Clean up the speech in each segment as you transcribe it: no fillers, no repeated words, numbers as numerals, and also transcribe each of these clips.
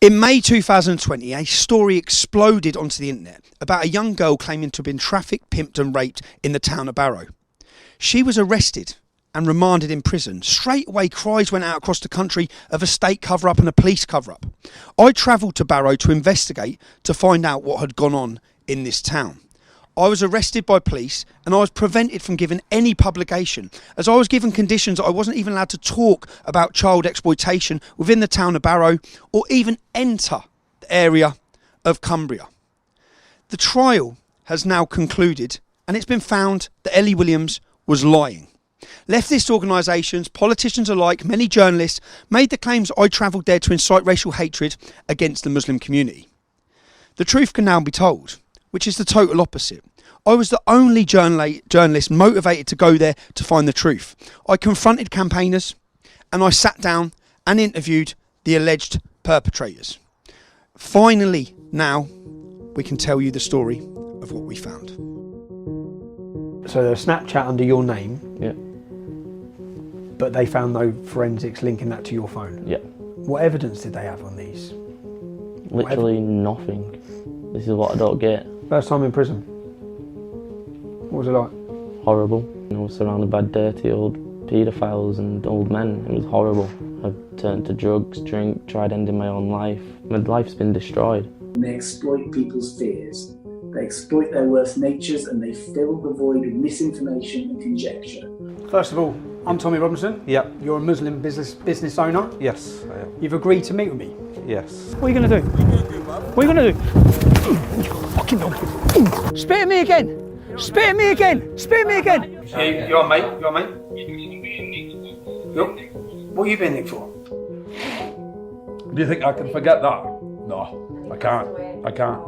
In May 2020, a story exploded onto the internet about a young girl claiming to have been trafficked, pimped and raped in the town of Barrow. She was arrested and remanded in prison. Straight away, cries went out across the country of a state cover-up and a police cover-up. I travelled to Barrow to investigate to find out what had gone on in this town. I was arrested by police and I was prevented from giving any publication, as I was given conditions that I wasn't even allowed to talk about child exploitation within the town of Barrow or even enter the area of Cumbria. The trial has now concluded and it's been found that Ellie Williams was lying. Leftist organisations, politicians alike, many journalists made the claims I travelled there to incite racial hatred against the Muslim community. The truth can now be told, which is the total opposite. I was the only journalist motivated to go there to find the truth. I confronted campaigners and I sat down and interviewed the alleged perpetrators. Finally, now we can tell you the story of what we found. So there's Snapchat under your name? Yeah. But they found no forensics linking that to your phone? Yeah. What evidence did they have on these? Literally nothing. This is what I don't get. First time in prison? What was it like? Horrible. I was surrounded by dirty old paedophiles and old men. It was horrible. I've turned to drugs, drink, tried ending my own life. My life's been destroyed. They exploit people's fears. They exploit their worst natures and they fill the void with misinformation and conjecture. First of all, I'm Tommy Robinson. Yep. You're a Muslim business owner. Yes, I am. You've agreed to meet with me. Yes. What are you going to do? What are you going to do? Fucking dog. Spit at me again. Spit at me again. Spit at me again. You on, mate? You on, mate? What are you being nicked for? Do you think I can forget that? No, I can't. I can't.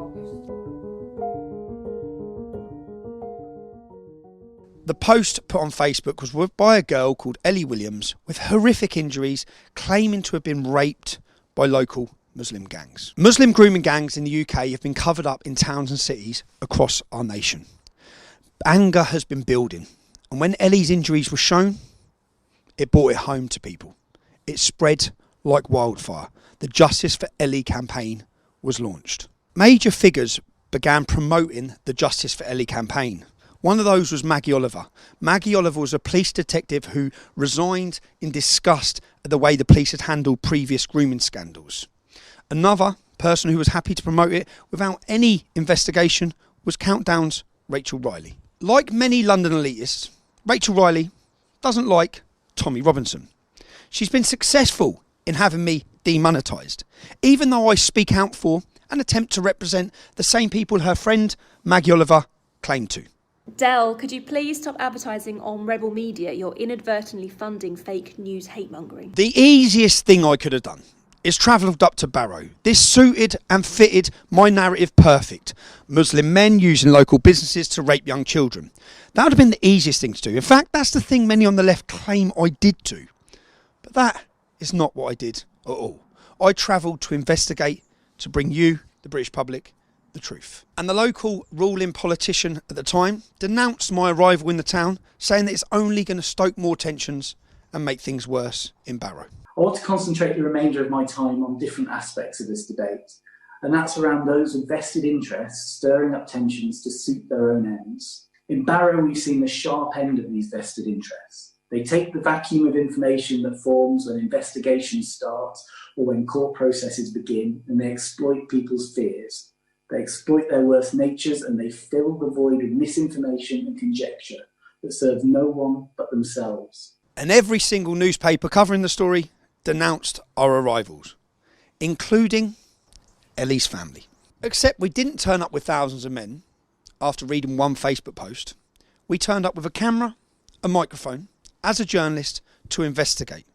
The post put on Facebook was by a girl called Ellie Williams with horrific injuries, claiming to have been raped by local Muslim gangs. Muslim grooming gangs in the UK have been covered up in towns and cities across our nation. Anger has been building, and when Ellie's injuries were shown, it brought it home to people. It spread like wildfire. The Justice for Ellie campaign was launched. Major figures began promoting the Justice for Ellie campaign. One of those was Maggie Oliver. Maggie Oliver was a police detective who resigned in disgust at the way the police had handled previous grooming scandals. Another person who was happy to promote it without any investigation was Countdown's Rachel Riley. Like many London elitists, Rachel Riley doesn't like Tommy Robinson. She's been successful in having me demonetised, even though I speak out for and attempt to represent the same people her friend Maggie Oliver claimed to. Del, could you please stop advertising on Rebel Media? You're inadvertently funding fake news hate-mongering. The easiest thing I could have done is travelled up to Barrow. This suited and fitted my narrative perfect. Muslim men using local businesses to rape young children. That would have been the easiest thing to do. In fact, that's the thing many on the left claim I did do. But that is not what I did at all. I travelled to investigate, to bring you, the British public, the truth. And the local ruling politician at the time denounced my arrival in the town, saying that it's only going to stoke more tensions and make things worse in Barrow. I want to concentrate the remainder of my time on different aspects of this debate, and that's around those with vested interests stirring up tensions to suit their own ends. In Barrow, we've seen the sharp end of these vested interests. They take the vacuum of information that forms when investigations start or when court processes begin, and they exploit people's fears. They exploit their worst natures and they fill the void with misinformation and conjecture that serves no one but themselves. And every single newspaper covering the story denounced our arrivals, including Ellie's family. Except we didn't turn up with thousands of men after reading one Facebook post. We turned up with a camera, a microphone, as a journalist to investigate.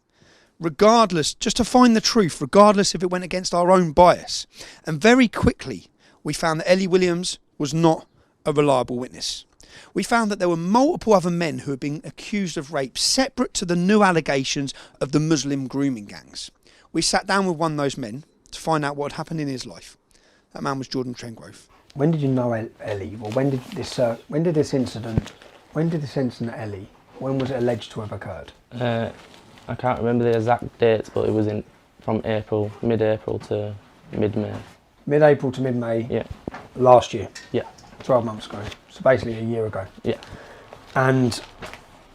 Regardless, just to find the truth, regardless if it went against our own bias. And very quickly, we found that Ellie Williams was not a reliable witness. We found that there were multiple other men who had been accused of rape, separate to the new allegations of the Muslim grooming gangs. We sat down with one of those men to find out what had happened in his life. That man was Jordan Trengrove. When did you know Ellie? Or when did this incident Ellie, when was it alleged to have occurred? I can't remember the exact dates, but it was from April, mid-April to Mid-May. Mid-April to mid-May Yeah. last year. Yeah. 12 months ago. So basically a year ago. Yeah. And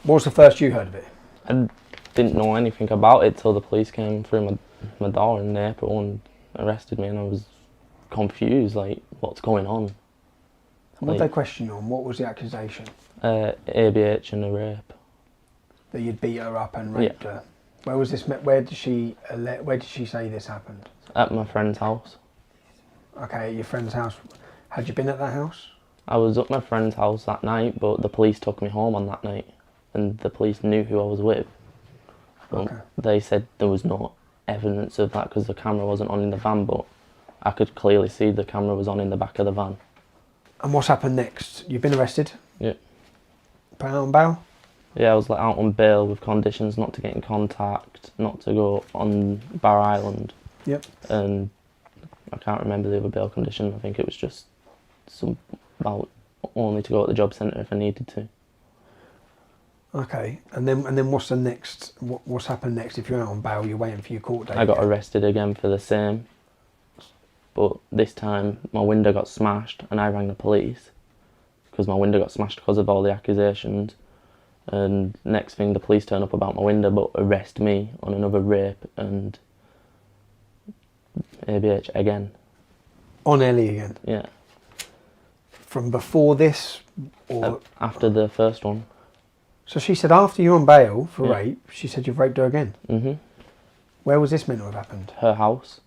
what was the first you heard of it? I didn't know anything about it till the police came through my door in April and arrested me, and I was confused, like, what's going on? And what did they question you on? What was the accusation? ABH and a rape. That you'd beat her up and raped her. Where was this? Where did she say this happened? At my friend's house. Okay, at your friend's house. Had you been at that house? I was at my friend's house that night, but the police took me home on that night, and the police knew who I was with. But Okay. they said there was no evidence of that because the camera wasn't on in the van, but I could clearly see the camera was on in the back of the van. And what's happened next? You've been arrested? Yeah. Put out on bail? Yeah, I was let out on bail with conditions not to get in contact, not to go on Barrow Island. Yep. And I can't remember the other bail condition. I think it was just about only to go to the job centre if I needed to. Okay, and then what's the next? What's happened next? If you're out on bail, you're waiting for your court date. I got arrested again for the same, but this time my window got smashed and I rang the police because my window got smashed because of all the accusations. And next thing, the police turn up about my window but arrest me on another rape and ABH again. On Ellie again? Yeah. From before this? Or after the first one. So she said after you're on bail for Yeah. rape, she said you've raped her again? hmm Where was this meant to have happened? Her house,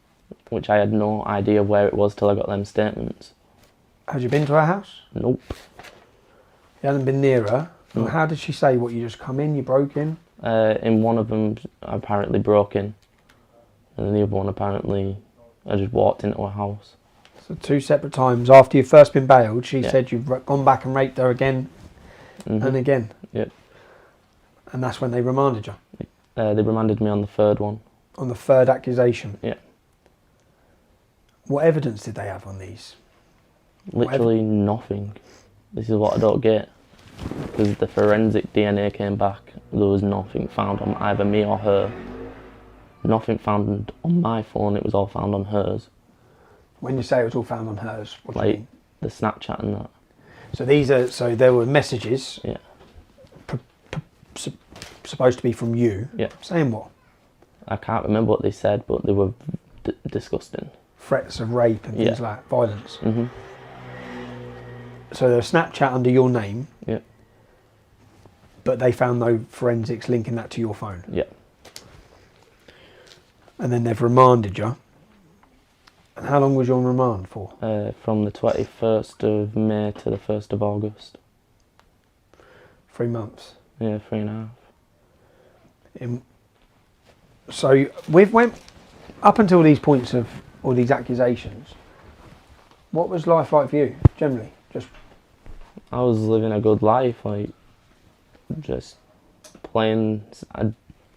which I had no idea where it was till I got them statements. Had you been to her house? Nope. You hadn't been near her? No. How did she say? What, you just come in, you broke in? In one of them, I apparently broke in. And then the other one, apparently, I just walked into her house. So 2 separate times. After you've first been bailed, she Yeah. said you've gone back and raped her again hmm and again. Yep. And that's when they remanded you? They remanded me on the third one. On the third accusation? Yeah. What evidence did they have on these? Literally nothing. This is what I don't get. Because the forensic DNA came back, there was nothing found on either me or her. Nothing found on my phone, it was all found on hers. When you say it was all found on hers, what do you Like mean? the Snapchat and that. So there were messages Yeah. supposed to be from you. Yeah. Saying what? I can't remember what they said, but they were disgusting. Threats of rape and things Yeah. like that, violence. hmm So there was Snapchat under your name, Yeah. but they found no forensics linking that to your phone. Yeah. And then they've remanded you. And how long was you on remand for? From the 21st of May to the 1st of August. 3 months. Yeah, 3.5. So we've went up until these points of all these accusations. What was life like for you, generally? Just I was living a good life, like, just playing. I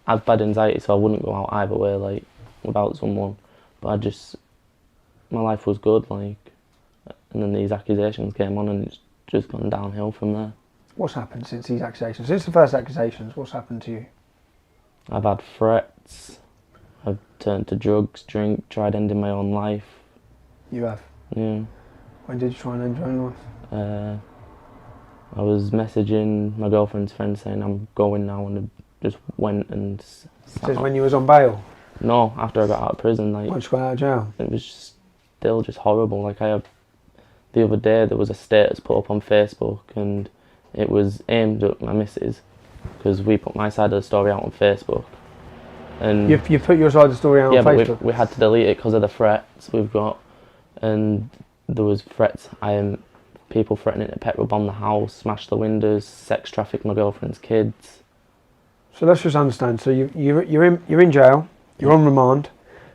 had bad anxiety, so I wouldn't go out either way, like, without someone. But my life was good, like, and then these accusations came on and it's just gone downhill from there. what's happened since these accusations? Since the first accusations, what's happened to you? I've had threats, I've turned to drugs, drink, tried ending my own life. You have. Yeah. When did you try and end your own life? I was messaging my girlfriend's friend saying I'm going now, and I just went and sat Since up. when you was on bail? No, after I got out of prison, like, Once you got out of jail? it was still just horrible. Like, the other day there was a status put up on Facebook and it was aimed at my missus because we put my side of the story out on Facebook. And You put your side of the story out yeah, on but Facebook? we had to delete it because of the threats we've got. And there was threats, people threatening to petrol bomb the house, smash the windows, sex traffic my girlfriend's kids. So let's just understand. So you're in jail. You're on remand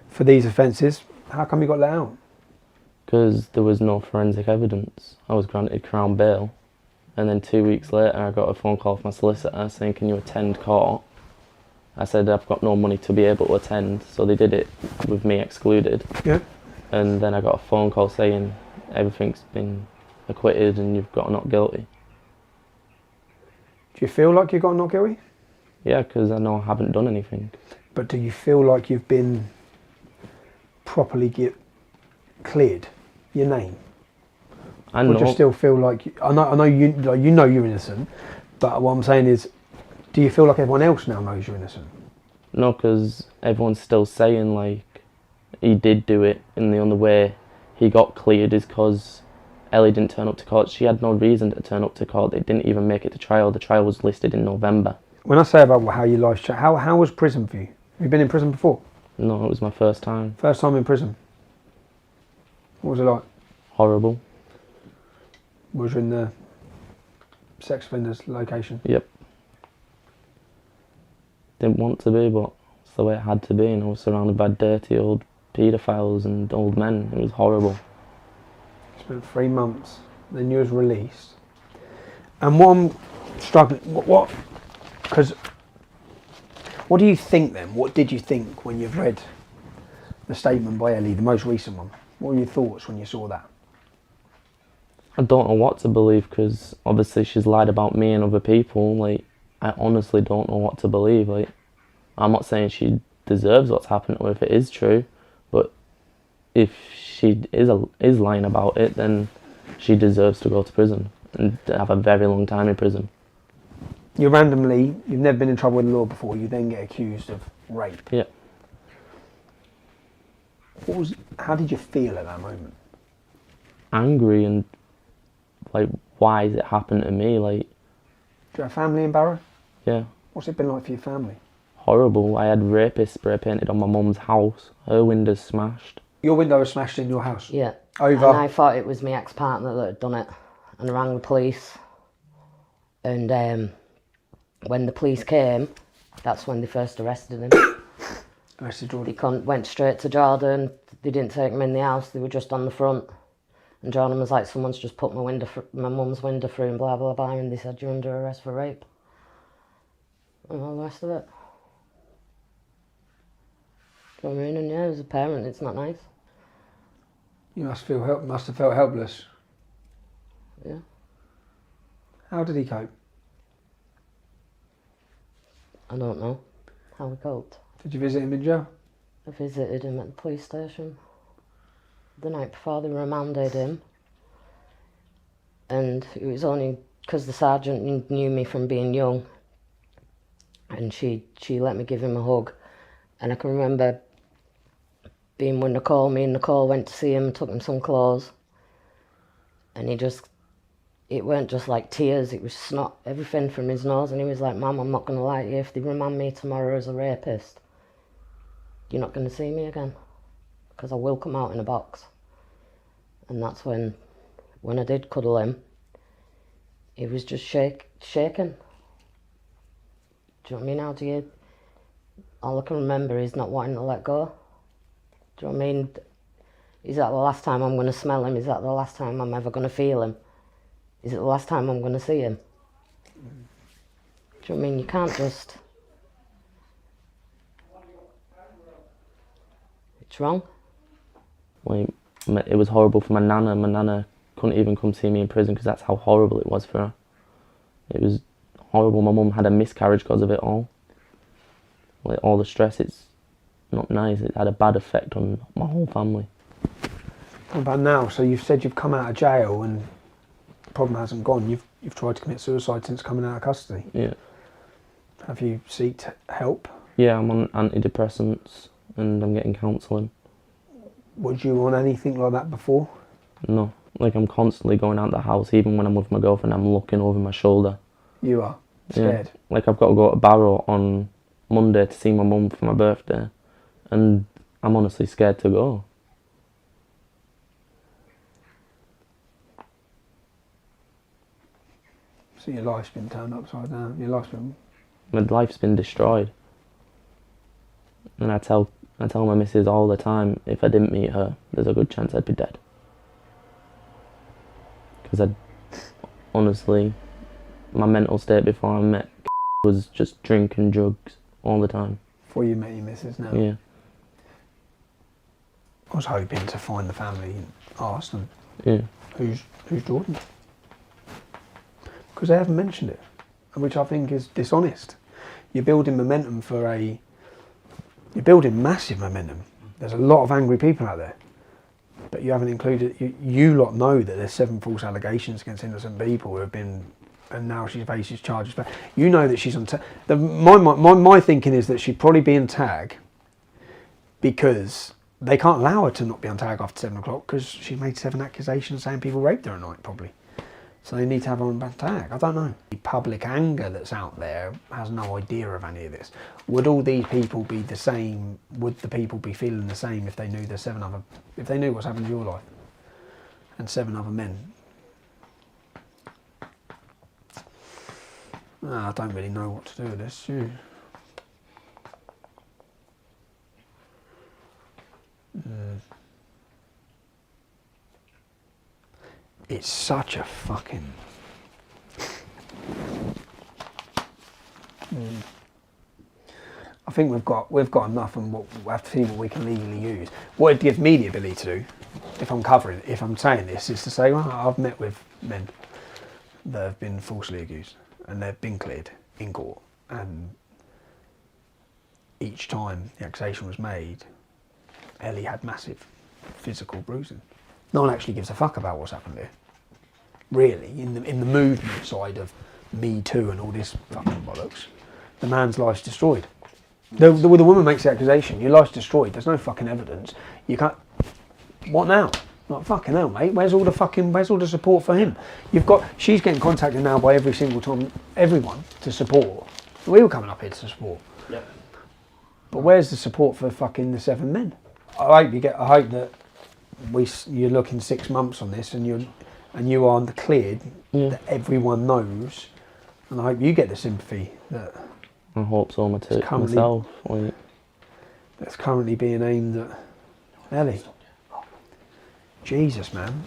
for these offences. How come you got let out? Because there was no forensic evidence. I was granted Crown bail, and then 2 weeks later I got a phone call from my solicitor saying, can you attend court? I said I've got no money to be able to attend, so they did it with me excluded. Yeah. And then I got a phone call saying everything's been acquitted and you've got not guilty. Do you feel like you got not guilty? Yeah, because I know I haven't done anything. But do you feel like you've been properly cleared, your name? I Would you know. still feel like I know you like, you know you're innocent, but what I'm saying is, do you feel like everyone else now knows you're innocent? No, because everyone's still saying like he did do it, and the only way he got cleared is because Ellie didn't turn up to court. She had no reason to turn up to court. They didn't even make it to trial. The trial was listed in November. When I say about how your life's changed, how was prison for you? Have you been in prison before? No, it was my first time. First time in prison. What was it like? Horrible. Was you in the sex offenders location? Yep. Didn't want to be, but it's the way it had to be, and I was surrounded by dirty old paedophiles and old men. It was horrible. You spent 3 months, then you was released. And what I'm struggling, because what do you think then? What did you think when you've read the statement by Ellie, the most recent one? What were your thoughts when you saw that? I don't know what to believe, because obviously she's lied about me and other people. Like, I honestly don't know what to believe. Like, I'm not saying she deserves what's happened to her if it is true, but if she is lying about it, then she deserves to go to prison and to have a very long time in prison. You've never been in trouble with the law before, you then get accused of rape. Yeah. How did you feel at that moment? Angry and like, why has it happened to me? Like, Do you have family in Barrow? yeah, What's it been like for your family? horrible. I had rapists spray painted on my mum's house. Her windows smashed. Your window was smashed in your house? Yeah. Over? And I thought it was my ex-partner that had done it, and I rang the police. And when the police came, that's when they first arrested him. Arrested They Jordan. went straight to Jordan. They didn't take him in the house. They were just on the front. And Jordan was like, "Someone's just put my mum's window through and blah blah blah." And they said, "You're under arrest for rape." And all the rest of it. Do you know what I mean? And yeah, as a parent, it's not nice. You must have felt helpless. Yeah. How did he cope? I don't know how he coped. Did you visit him in jail? I visited him at the police station the night before they remanded him, and it was only because the sergeant knew me from being young, and she let me give him a hug. And I can remember being with Nicole. Me and Nicole went to see him, took him some clothes, and it weren't just like tears, it was snot, everything from his nose. And he was like, "Mum, I'm not going to lie to you, if they remand me tomorrow as a rapist, you're not going to see me again, because I will come out in a box." And that's when I did cuddle him, he was just shaking. Do you know what I mean? All I can remember is not wanting to let go. Do you know what I mean? Is that the last time I'm going to smell him? Is that the last time I'm ever going to feel him? Is it the last time I'm going to see him? Do you know what I mean? You can't just... It's wrong. Like, it was horrible for my nana. My nana couldn't even come see me in prison because that's how horrible it was for her. It was horrible. My mum had a miscarriage because of it all. Like, all the stress, it's not nice. It had a bad effect on my whole family. What about now? So you've said you've come out of jail and the problem hasn't gone. You've tried to commit suicide since coming out of custody. Yeah. Have you sought help? Yeah, I'm on antidepressants and I'm getting counselling. Was you on anything like that before? No. Like, I'm constantly going out the house. Even when I'm with my girlfriend, I'm looking over my shoulder. You are? Scared? Yeah. Like, I've got to go to Barrow on Monday to see my mum for my birthday. And I'm honestly scared to go. So your life's been turned upside down. Your life's been... My life's been destroyed. And I tell my missus all the time, if I didn't meet her, there's a good chance I'd be dead. Because honestly, my mental state before I met was just drinking drugs all the time. Before you met your missus now? Yeah. I was hoping to find the family and ask them, Yeah. who's Jordan? Because they haven't mentioned it, which I think is dishonest. You're building momentum you're building massive momentum. There's a lot of angry people out there. But you haven't included, you lot know that there's 7 false allegations against innocent people who have been, and now she faces charges. But you know that she's on tag. My thinking is that she'd probably be in tag because they can't allow her to not be on tag after 7 o'clock because she made 7 accusations saying people raped her at night, probably. So they need to have her on tag. I don't know. The public anger that's out there has no idea of any of this. Would all these people be the same? Would the people be feeling the same if they knew there's 7 other, if they knew what's happened to your life and 7 other men? I don't really know what to do with this. It's such a fucking... I think we've got enough, and we have to see what we can legally use. What it gives me the ability to do, if I'm saying this, is to say, well, I've met with men that have been falsely accused, and they've been cleared in court, and each time the accusation was made, Ellie had massive physical bruising. No one actually gives a fuck about what's happened here. Really, in the movement side of Me Too and all this fucking bollocks, the man's life's destroyed. The woman makes the accusation, your life's destroyed, there's no fucking evidence. You can't... What now? Like, fucking hell, mate, where's all the support for him? She's getting contacted now by every single time, everyone, to support. We were coming up here to support. Yep. But where's the support for fucking the 7 men? I hope that you're looking 6 months on this and you are cleared, that everyone knows, and I hope you get the sympathy that I hope so myself. That's currently being aimed at Ellie. Jesus, man.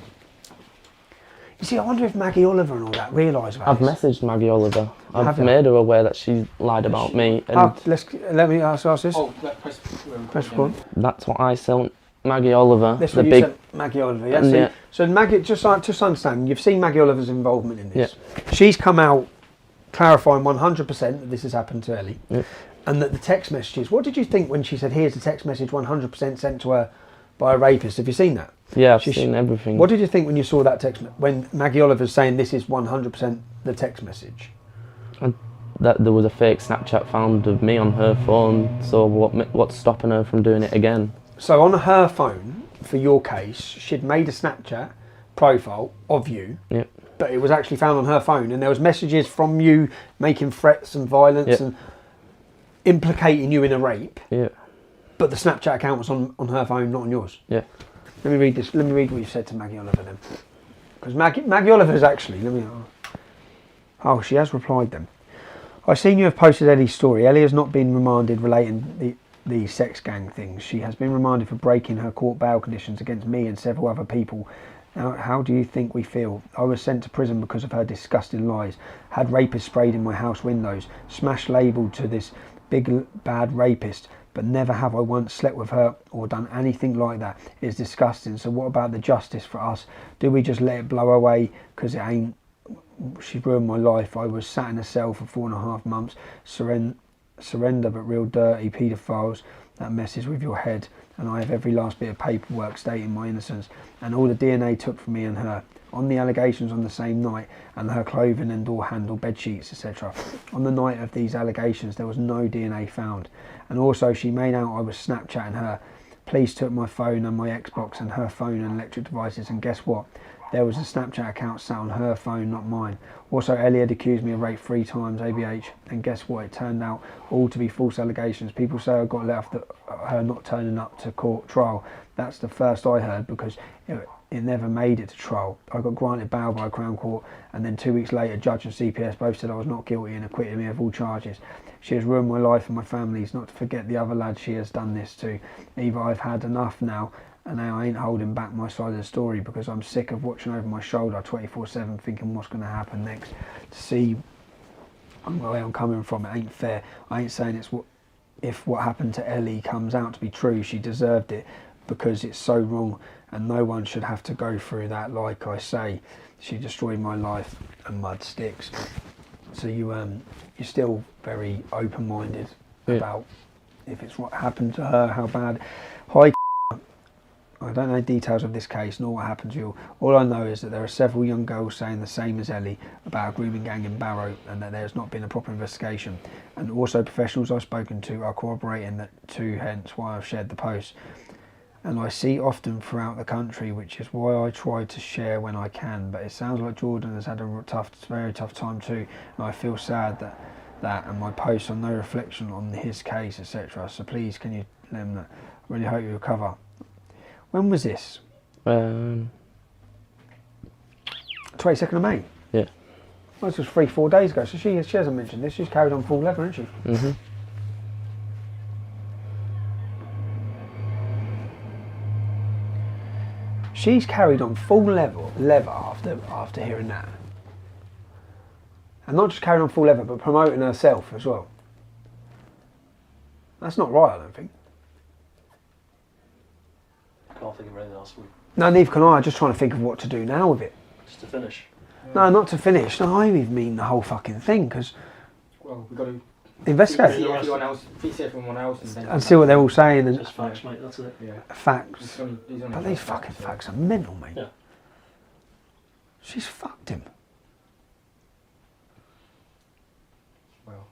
You see, I wonder if Maggie Oliver and all that realise about I've this. messaged Maggie Oliver. I've made her aware that she lied about me. And let me ask this. Oh, press record. That's what I sent Maggie Oliver. That's what you sent Maggie Oliver, yeah? Yeah. So Maggie, just understand, you've seen Maggie Oliver's involvement in this. Yeah. She's come out clarifying 100% that this has happened to Ellie. Yeah. And that the text messages, what did you think when she said, here's a text message 100% sent to her by a rapist? Have you seen that? Yeah, I've seen everything. What did you think when you saw that text, when Maggie Oliver's saying this is 100% the text message? That there was a fake Snapchat found of me on her phone, so what's stopping her from doing it again? So on her phone, for your case, she'd made a Snapchat profile of you, Yep. but it was actually found on her phone, and there was messages from you making threats and violence and implicating you in a rape. Yeah. But the Snapchat account was on her phone, not on yours. Yeah. Let me read this. Let me read what you said to Maggie Oliver then, because Maggie Oliver is actually. She has replied then. I've seen you have posted Ellie's story. Ellie has not been remanded relating the sex gang things. She has been remanded for breaking her court bail conditions against me and several other people. Now, how do you think we feel? I was sent to prison because of her disgusting lies. Had rapists sprayed in my house windows. Smashed label to this big bad rapist. But never have I once slept with her or done anything like that. It's disgusting. So what about the justice for us? Do we just let it blow away? Because it ain't... She's ruined my life. I was sat in a cell for 4.5 months. Surrender, but real dirty paedophiles. That messes with your head. And I have every last bit of paperwork stating my innocence. And all the DNA took from me and her. On the allegations on the same night, and her clothing and door handle, bed sheets, etc. On the night of these allegations, there was no DNA found. And also, she made out I was Snapchatting her. Police took my phone and my Xbox and her phone and electric devices, and guess what? There was a Snapchat account sat on her phone, not mine. Also, Ellie had accused me of rape 3 times, ABH, and guess what? It turned out all to be false allegations. People say I got let off her not turning up to court trial. That's the first I heard, because it never made it to trial. I got granted bail by a Crown Court, and then 2 weeks later, judge and CPS both said I was not guilty and acquitted me of all charges. She has ruined my life and my family's, not to forget the other lads she has done this to. Either I've had enough now, and now I ain't holding back my side of the story, because I'm sick of watching over my shoulder 24/7 thinking what's going to happen next. To see where I'm coming from, it ain't fair. I ain't saying if what happened to Ellie comes out to be true, she deserved it, because it's so wrong and no one should have to go through that. Like I say, she destroyed my life and mud sticks. So you're still very open-minded about if it's what happened to her, how bad. Hi, I don't know details of this case nor what happened to you. All I know is that there are several young girls saying the same as Ellie about a grooming gang in Barrow and that there has not been a proper investigation. And also professionals I've spoken to are corroborating that too, hence why I've shared the post. And I see often throughout the country, which is why I try to share when I can. But it sounds like Jordan has had a very tough time too, and I feel sad that and my posts are no reflection on his case, etc. So please, can you let him know? I really hope you recover. When was this? 22nd of May? Yeah. Well, this was 3-4 days ago, so she hasn't mentioned this. She's carried on full leather, hasn't she? Mm-hmm. She's carried on full leather after hearing that. And not just carrying on full leather, but promoting herself as well. That's not right, I don't think. I can't think of anything else. No, neither can I. I'm just trying to think of what to do now with it. Just to finish. No, not to finish. No, I even mean the whole fucking thing, because... Well, we've got to... investigate. See everyone else And see what they're all saying. And Just facts, mate, that's it. Yeah. facts. He's only But these fucking facts are mental, mate. Yeah. She's fucked him. Well.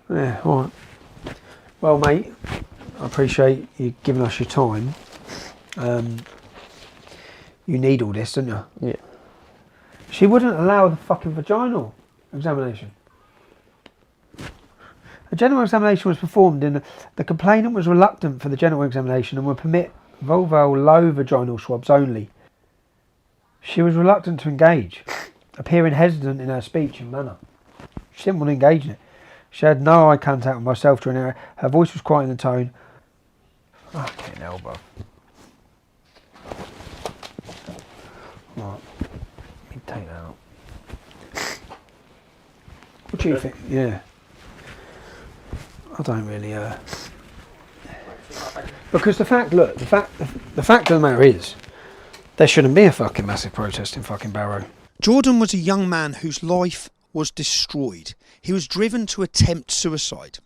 Yeah, all right. Well, mate, I appreciate you giving us your time. You need all this, don't you? Yeah. She wouldn't allow the fucking vaginal examination. A general examination was performed and the complainant was reluctant for the general examination and would permit vulval low vaginal swabs only. She was reluctant to engage, appearing hesitant in her speech and manner. She didn't want to engage in it. She had no eye contact with myself during her voice was quiet in the tone. Fucking hell, bro. Right, let me take that out. What do you think? Yeah. I don't really, because the fact of the matter is, there shouldn't be a fucking massive protest in fucking Barrow. Jordan was a young man whose life was destroyed. He was driven to attempt suicide.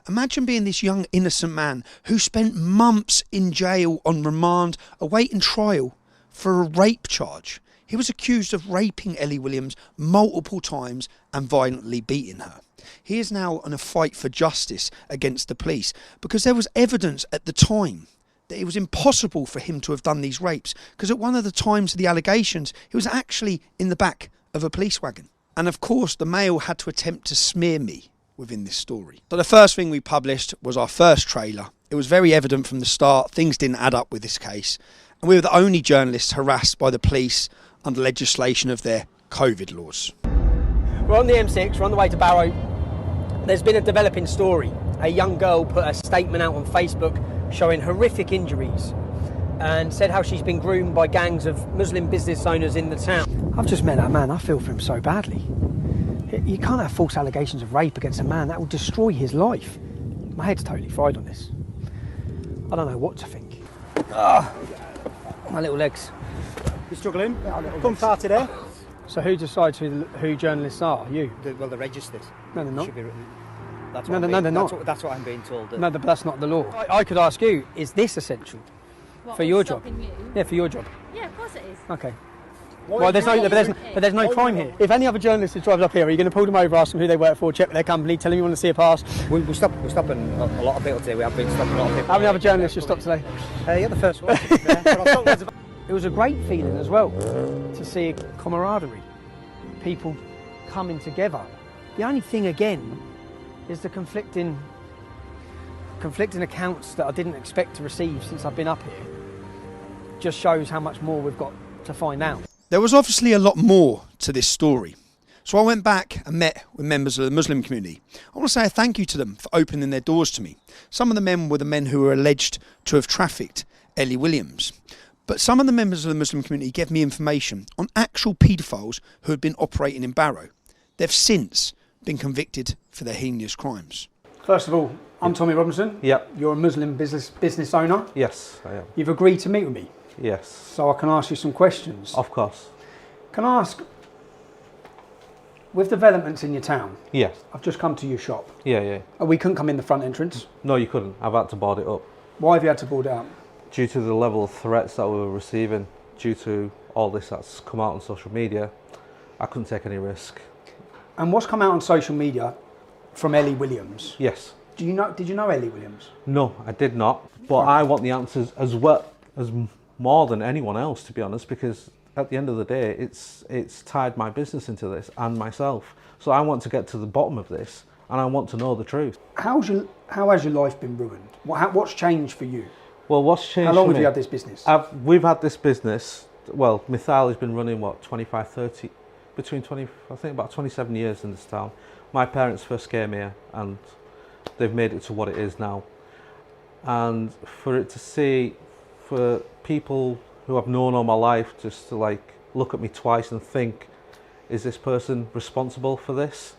Imagine being this young innocent man who spent months in jail on remand awaiting trial for a rape charge. He was accused of raping Ellie Williams multiple times and violently beating her. He is now on a fight for justice against the police because there was evidence at the time that it was impossible for him to have done these rapes, because at one of the times of the allegations he was actually in the back of a police wagon. And of course the Mail had to attempt to smear me within this story. So the first thing we published was our first trailer. It was very evident from the start things didn't add up with this case, and we were the only journalists harassed by the police under legislation of their COVID laws. We're on the M6, we're on the way to Barrow. There's been a developing story. A young girl put a statement out on Facebook showing horrific injuries and said how she's been groomed by gangs of Muslim business owners in the town. I've just met that man, I feel for him so badly. You can't have false allegations of rape against a man, that will destroy his life. My head's totally fried on this. I don't know what to think. My little legs. You struggling? Come far today. So who decides who journalists are? You? Well, they're registered. No, they're not. Should be written. That's No, what they're not. That's what I'm being told. No, but that's not the law. I could ask you, is this essential for your job? You? Yeah, for your job. Yeah, of course it is. Okay. Well, there's no crime here. If any other journalist who drives up here, are you going to pull them over, ask them who they work for, check their company, tell them you want to see a pass? We're stopping a lot of people today. We have been stopping a lot of people. How many other journalists you stopped today? You're the first one. But I've stopped loads of... It was a great feeling as well to see camaraderie, people coming together. The only thing again is the conflicting accounts that I didn't expect to receive since I've been up here. Just shows how much more we've got to find out. There was obviously a lot more to this story. So I went back and met with members of the Muslim community. I want to say a thank you to them for opening their doors to me. Some of the men were the men who were alleged to have trafficked Ellie Williams. But some of the members of the Muslim community gave me information on actual paedophiles who had been operating in Barrow. They've since been convicted for their heinous crimes. First of all, I'm Tommy Robinson. Yep. You're a Muslim business owner. Yes, I am. You've agreed to meet with me. Yes. So I can ask you some questions. Of course. Can I ask, with developments in your town, Yes. I've just come to your shop. Yeah. We couldn't come in the front entrance. No, you couldn't. I've had to board it up. Why have you had to board it up? due to the level of threats that we were receiving, due to all this that's come out on social media, I couldn't take any risk. And what's come out on social media from Ellie Williams? Yes. Did you know Ellie Williams? No, I did not. But I want the answers as well as more than anyone else, to be honest, because at the end of the day, it's tied my business into this and myself. So I want to get to the bottom of this, and I want to know the truth. How has your life been ruined? What's changed for you? Well, what's changed? How long for have me? you had this business? We've had this business. Well, Mythal has been running 25, 30, between 20, I think about 27 years in this town. My parents first came here, and they've made it to what it is now. And for it to see, for people who I've known all my life, just to like look at me twice and think, is this person responsible for this?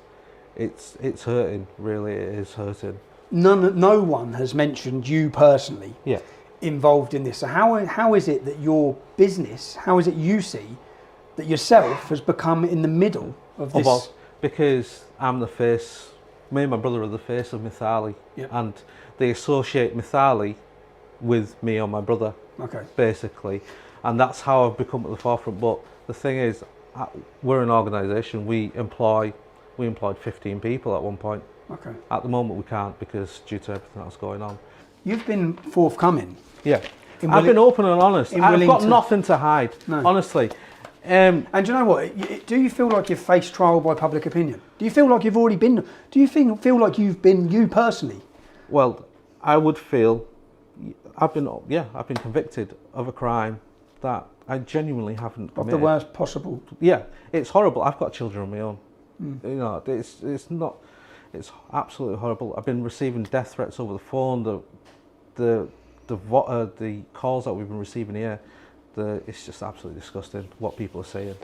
It's hurting, really, it is hurting. No one has mentioned you personally Yeah. involved in this. So how is it that your business, how is it you see that yourself has become in the middle of this? Well, because I'm the face, me and my brother are the face of Mythali, Yep. and they associate Mythali with me or my brother, Okay. basically, and that's how I've become at the forefront. But the thing is, we're an organisation, we employed 15 people at one point. Okay. At the moment we can't, because due to everything that's going on. You've been forthcoming. Yeah. I've been open and honest. I've got nothing to hide, No. honestly. And do you know what? Do you feel like you've faced trial by public opinion? Do you feel like you've already been? Do you feel like you've been you personally? Well, I would feel I've been convicted of a crime that I genuinely haven't committed. Of the worst possible. Yeah, it's horrible. I've got children of my own. You know, it's absolutely horrible. I've been receiving death threats over the phone. The calls that we've been receiving here. It's just absolutely disgusting what people are saying.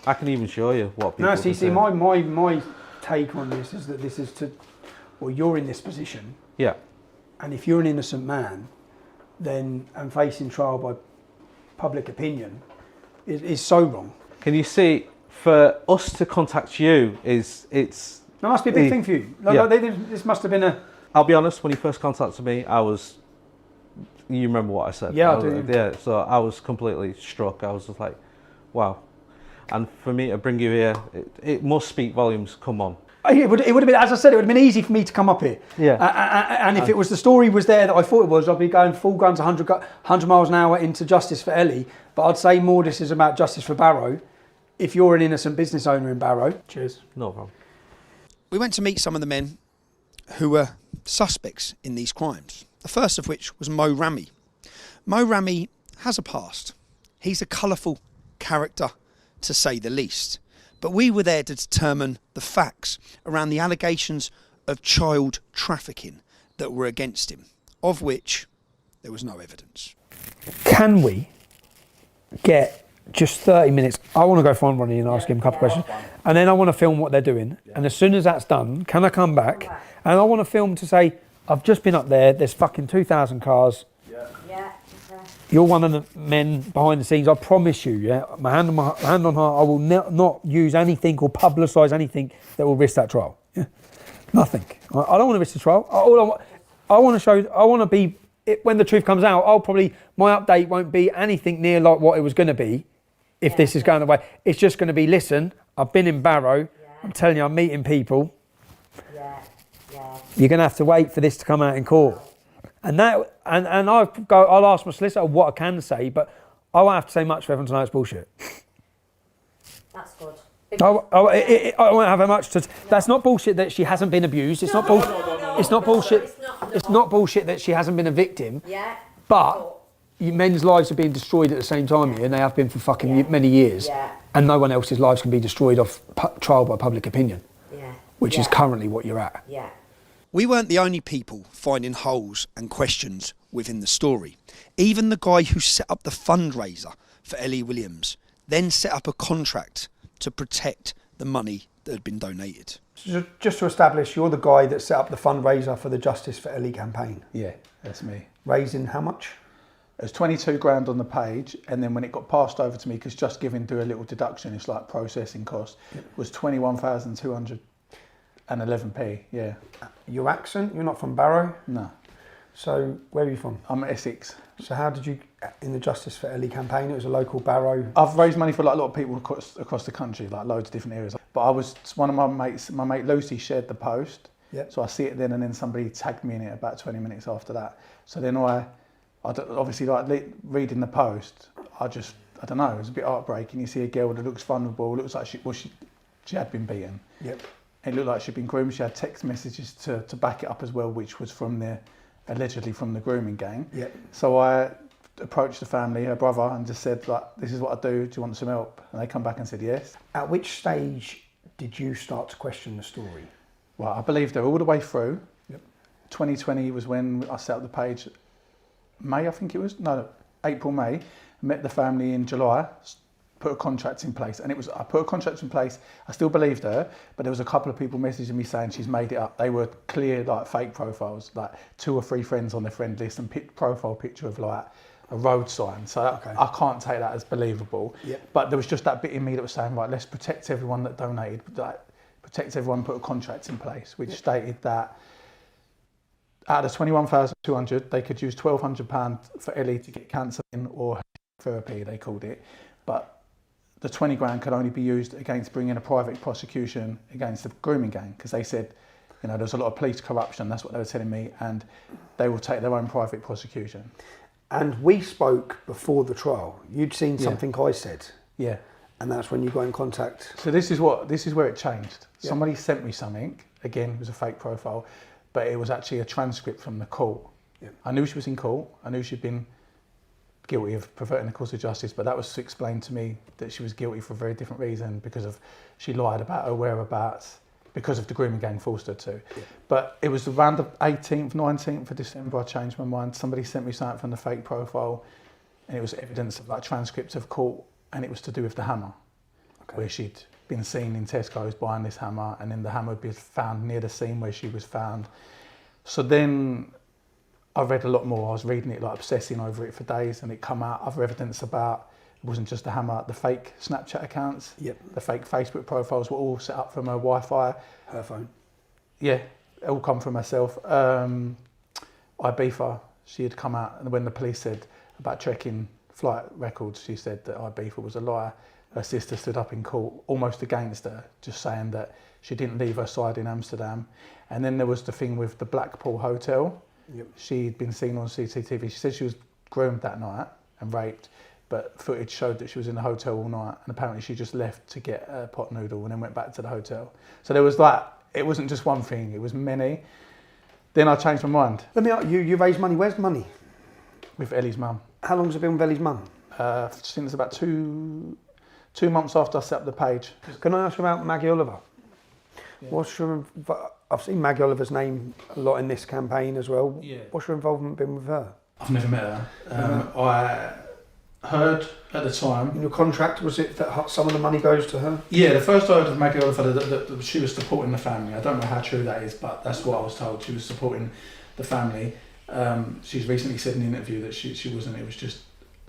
I can even show you what people are saying. See, my take on this is that this is you're in this position. Yeah. And if you're an innocent man, then and facing trial by public opinion is so wrong. Can you see, for us to contact you That must be a big thing for you. This must have been a... I'll be honest, when you first contacted me, you remember what I said? Yeah, I do. Yeah, so I was completely struck. I was just like, wow. And for me to bring you here, it must speak volumes. Come on. It would have been, as I said, it would have been easy for me to come up here. Yeah. And if it was the story was there that I thought it was, I'd be going full guns 100 miles an hour into justice for Ellie. But I'd say more this is about justice for Barrow. If you're an innocent business owner in Barrow. Cheers. No problem. We went to meet some of the men who were suspects in these crimes. The first of which was Mo Rami. Mo Rami has a past. He's a colourful character, to say the least. But we were there to determine the facts around the allegations of child trafficking that were against him, of which there was no evidence. Can we get just 30 minutes? I want to go find Ronnie and ask him a couple of questions. And then I want to film what they're doing. And as soon as that's done, can I come back? And I want to film to say, I've just been up there, there's fucking 2,000 cars. Yeah. You're one of the men behind the scenes. I promise you, my hand on heart, I will not use anything or publicise anything that will risk that trial. Yeah. Nothing. I don't want to risk the trial. I want to be, when the truth comes out, my update won't be anything near like what it was going to be if this is going away. It's just going to be, listen, I've been in Barrow. I'm telling you, I'm meeting people. You're going to have to wait for this to come out in court. And I'll ask my solicitor what I can say, but I won't have to say much for everyone to know it's bullshit. That's good. I won't have much to... That's not bullshit that she hasn't been abused. It's not bullshit. It's not bullshit. It's not bullshit that she hasn't been a victim. Yeah. But men's lives are being destroyed at the same time here, and they have been for fucking many years. Yeah. And no one else's lives can be destroyed off trial by public opinion. Yeah. Which is currently what you're at. Yeah. We weren't the only people finding holes and questions within the story. Even the guy who set up the fundraiser for Ellie Williams then set up a contract to protect the money that had been donated. So just to establish, you're the guy that set up the fundraiser for the Justice for Ellie campaign. Yeah, that's me. Raising how much? It was 22 grand on the page, and then when it got passed over to me, because Just Giving do a little deduction, it's like processing cost, was 21,211p, yeah. Your accent, you're not from Barrow? No. So where are you from? I'm Essex. So how did you, in the Justice for Ellie campaign, it was a local Barrow? I've raised money for like a lot of people across the country, like loads of different areas. But I was, one of my mates, my mate Lucy shared the post. Yep. So I see it then, and then somebody tagged me in it about 20 minutes after that. So then obviously like reading the post, I don't know, it was a bit heartbreaking. You see a girl that looks vulnerable, looks like she had been beaten. Yep. It looked like she'd been groomed. She had text messages to back it up as well, which was allegedly from the grooming gang. Yep. So I approached the family, her brother, and just said, like, this is what I do you want some help? And they come back and said yes. At which stage did you start to question the story? Well, I believed her all the way through. Yep. 2020 was when I set up the page. May, I think it was? No, April, May. Met the family in July, put a contract in place. And I put a contract in place, I still believed her, but there was a couple of people messaging me saying she's made it up. They were clear, like, fake profiles, like 2 or 3 friends on their friend list and profile picture of, like, a road sign. So okay. I can't take that as believable. Yep. But there was just that bit in me that was saying, right, let's protect everyone that donated, like, protect everyone, put a contract in place, which stated that out of the 21,200, they could use £1,200 for Ellie to get counselling or therapy, they called it. But the 20 grand could only be used against bringing a private prosecution against the grooming gang, because they said, you know, there's a lot of police corruption, that's what they were telling me, and they will take their own private prosecution. And we spoke before the trial. You'd seen something I said. Yeah. And that's when you got in contact. So this is where it changed. Yeah. Somebody sent me something, again, it was a fake profile, but it was actually a transcript from the court. Yeah. I knew she was in court, I knew she'd been guilty of perverting the course of justice, but that was explained to me that she was guilty for a very different reason, because she lied about her whereabouts, because of the grooming gang forced her to. Yeah. But it was around the 18th, 19th of December I changed my mind. Somebody sent me something from the fake profile, and it was evidence of, like, transcripts of court, and it was to do with the hammer, where she'd been seen in Tesco's buying this hammer, and then the hammer would be found near the scene where she was found. So then I read a lot more. I was reading it, like, obsessing over it for days, and it come out other evidence about, it wasn't just the hammer, the fake Snapchat accounts, the fake Facebook profiles were all set up from her Wi-Fi. Her phone? Yeah, it all come from herself. Ibiza, she had come out, and when the police said about checking flight records, she said that Ibiza was a liar. Her sister stood up in court, almost against her, just saying that she didn't leave her side in Amsterdam. And then there was the thing with the Blackpool hotel. Yep. She'd been seen on CCTV. She said she was groomed that night and raped, but footage showed that she was in the hotel all night, and apparently she just left to get a pot noodle and then went back to the hotel. So there was that. It wasn't just one thing, it was many. Then I changed my mind. Let me ask you raised money. Where's the money? With Ellie's mum. How long has it been with Ellie's mum? Since about two months after I set up the page. Can I ask you about Maggie Oliver? Yeah. I've seen Maggie Oliver's name a lot in this campaign as well. Yeah. What's your involvement been with her? I've never met her. I heard at the time... In your contract, was it that some of the money goes to her? Yeah, the first I heard of Maggie Oliver, that she was supporting the family. I don't know how true that is, but that's what I was told. She was supporting the family. She's recently said in an interview that she wasn't. It was just,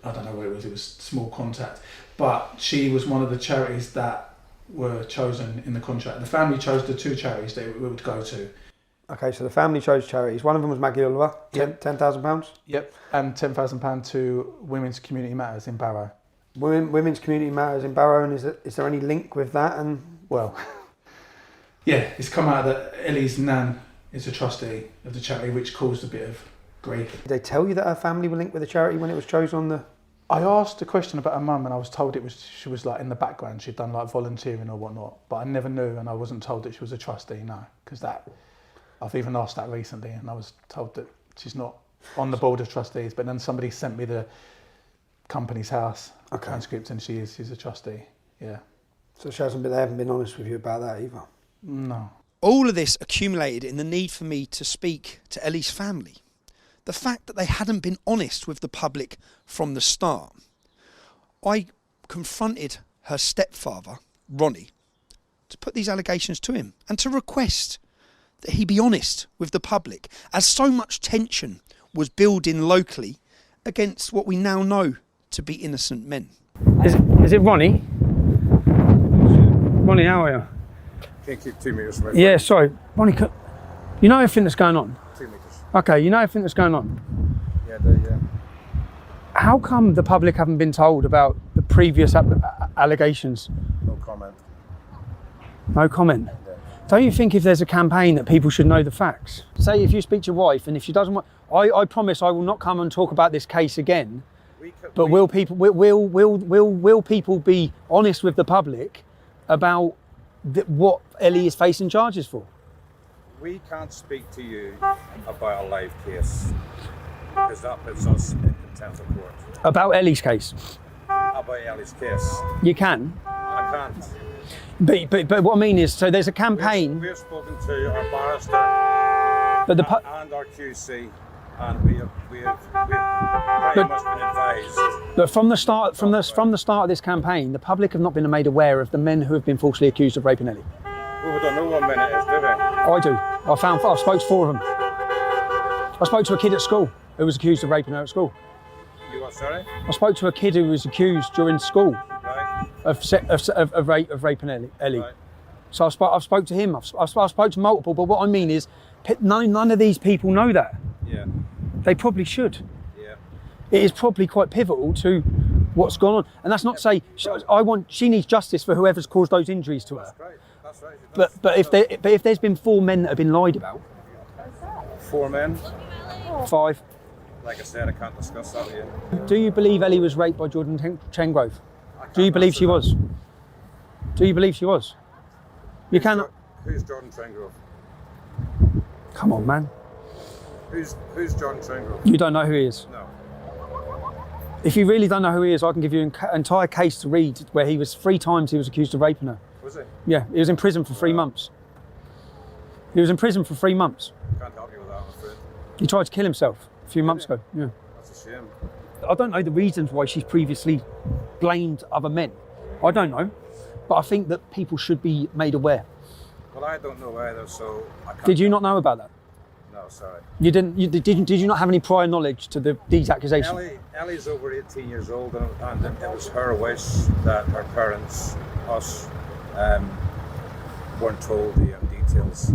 I don't know what it was. It was small contact. But she was one of the charities that were chosen in the contract. The family chose the 2 charities they would go to. Okay, so the family chose charities. One of them was Maggie Oliver, £10,000? Yep, and £10,000 to Women's Community Matters in Barrow. Women's Community Matters in Barrow, and is there any link with that? And well, yeah, it's come out that Ellie's nan is a trustee of the charity, which caused a bit of grief. Did they tell you that her family were linked with the charity when it was chosen on the... I asked a question about her mum, and I was told she was like in the background. She'd done like volunteering or whatnot, but I never knew, and I wasn't told that she was a trustee. No, because I've even asked that recently, and I was told that she's not on the board of trustees. But then somebody sent me the company's house transcript, and she's a trustee. Yeah. So they haven't been honest with you about that either. No. All of this accumulated in the need for me to speak to Ellie's family. The fact that they hadn't been honest with the public from the start. I confronted her stepfather, Ronnie, to put these allegations to him and to request that he be honest with the public, as so much tension was building locally against what we now know to be innocent men. Is it Ronnie? Ronnie, how are you? Can't keep 2 meters away. Yeah, sorry. Ronnie, you know everything that's going on? 2 meters. Okay, you know everything that's going on. Yeah, yeah. How come the public haven't been told about the previous allegations? No comment. No comment. Yeah. Don't you think if there's a campaign that people should know the facts? Say if you speak to your wife and if she doesn't want, I promise I will not come and talk about this case again. But will people be honest with the public about what Ellie is facing charges for? We can't speak to you about a live case because that puts us in contempt of court. About Ellie's case? About Ellie's case. You can. I can't. But what I mean is, so there's a campaign. We've spoken to our barrister and our QC, and we have pretty much been advised. But from the start of this campaign, the public have not been made aware of the men who have been falsely accused of raping Ellie. Well, we don't know what minute it is, do we? I do. I spoke to 4 of them. I spoke to a kid at school who was accused of raping her at school. You what, sorry? I spoke to a kid who was accused during school Right. of raping Ellie. Right. So I've spoke to him. I've spoke to multiple. But what I mean is, none of these people know that. Yeah. They probably should. Yeah. It is probably quite pivotal to what's gone on, and that's not to say she needs justice for whoever's caused those injuries to her. That's right. That's right. But if there's been 4 men that have been lied about. 4 men. 5. Like I said, I can't discuss that with you. Do you believe Ellie was raped by Jordan Chengrove? Do you believe she was? Do you believe she was? You cannot. Who's Jordan Trengrove? Come on, man. Who's Jordan Trengrove? You don't know who he is? No. If you really don't know who he is, I can give you an entire case to read where he was 3 times he was accused of raping her. Was he? Yeah, he was in prison for 3 months. He was in prison for 3 months. Can't help you with that, I'm afraid. He tried to kill himself a few months ago. Yeah. That's a shame. I don't know the reasons why she's previously blamed other men. I don't know, but I think that people should be made aware. Well, I don't know either, so I can't. Did you not know about that? No, sorry. You didn't. Did you not have any prior knowledge to these accusations? Ellie's over 18 years old, and it was her wish that her parents, us, weren't told the details.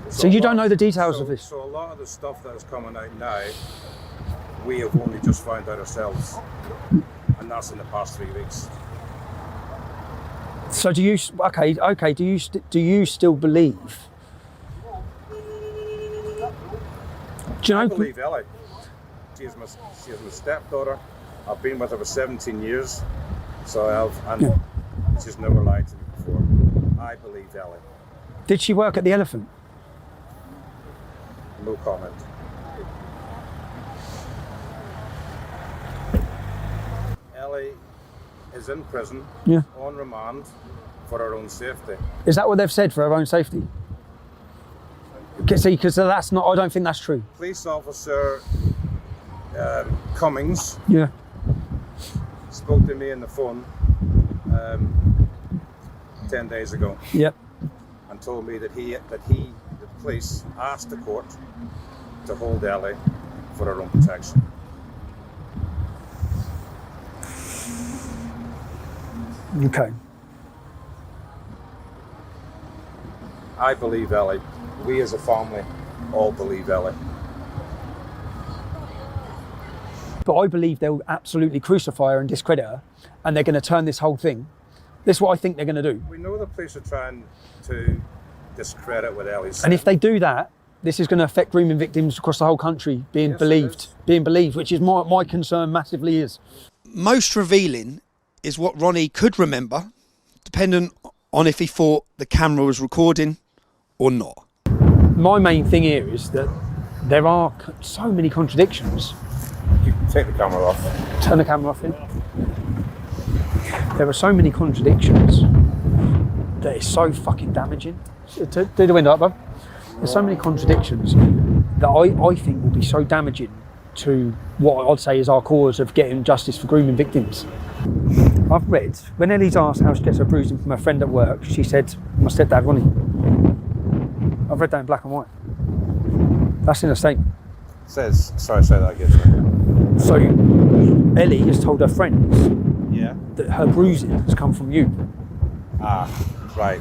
So you don't know the details of this? So a lot of the stuff that is coming out now, we have only just found out ourselves, and that's in the past 3 weeks. So do you? Okay. Do you still believe? Do you know? I believe Ellie. She is my stepdaughter. I've been with her for 17 years, so I have, and she's never lied to me before. I believe Ellie. Did she work at the Elephant? No comment. Ellie is in prison on remand for her own safety. Is that what they've said, for her own safety? See, because that's not. I don't think that's true. Police officer Cummings spoke to me on the phone 10 days ago. Yep. And told me that the police asked the court to hold Ellie for her own protection. Okay. I believe Ellie. We as a family all believe Ellie. But I believe they'll absolutely crucify her and discredit her, and they're going to turn this whole thing. This is what I think they're going to do. We know the police are trying to discredit what Ellie's said. And if they do that, this is going to affect grooming victims across the whole country being believed, which is my concern massively is. Most revealing is what Ronnie could remember, dependent on if he thought the camera was recording or not. My main thing here is that there are so many contradictions. You can take the camera off. Turn the camera off in. There are so many contradictions that it's so fucking damaging. Do the window up, bro. There's so many contradictions that I think will be so damaging to what I'd say is our cause of getting justice for grooming victims. I've read, when Ellie's asked how she gets her bruising from her friend at work, she said, my stepdad Ronnie. I've read that in black and white. That's in a statement. Sorry, say that again. So Ellie has told her friends that her bruising has come from you. Ah, right.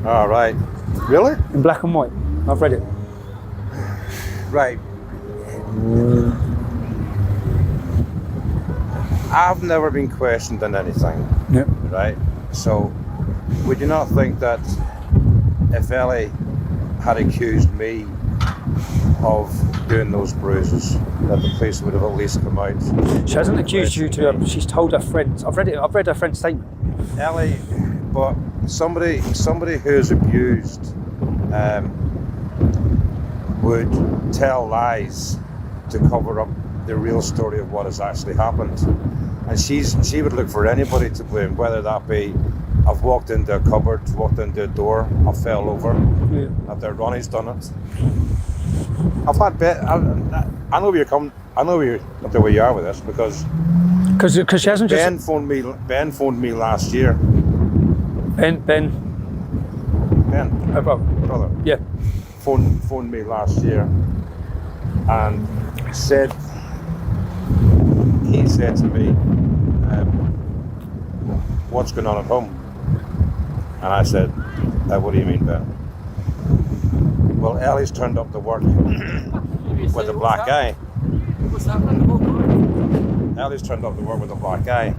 All right. Really? In black and white. I've read it. Right. I've never been questioned on anything. Yep. Right? So, would you not think that if Ellie had accused me of doing those bruises, that the police would have at least come out? She hasn't accused you to her, she's told her friends. I've read her friend's statement. Ellie, but somebody who's abused would tell lies to cover up the real story of what has actually happened. And she would look for anybody to blame, whether that be I've walked into a cupboard, walked into a door, I fell over, that Ronnie's done it. I've had I know where you're coming. I know where you are with this because she hasn't Ben phoned me last year. Ben. Her brother. Yeah. Phoned me last year and he said to me, what's going on at home? And I said, what do you mean, Ben? Well, Ellie's turned up to work with a black eye. What's happening? Ellie's turned up to work with a black eye.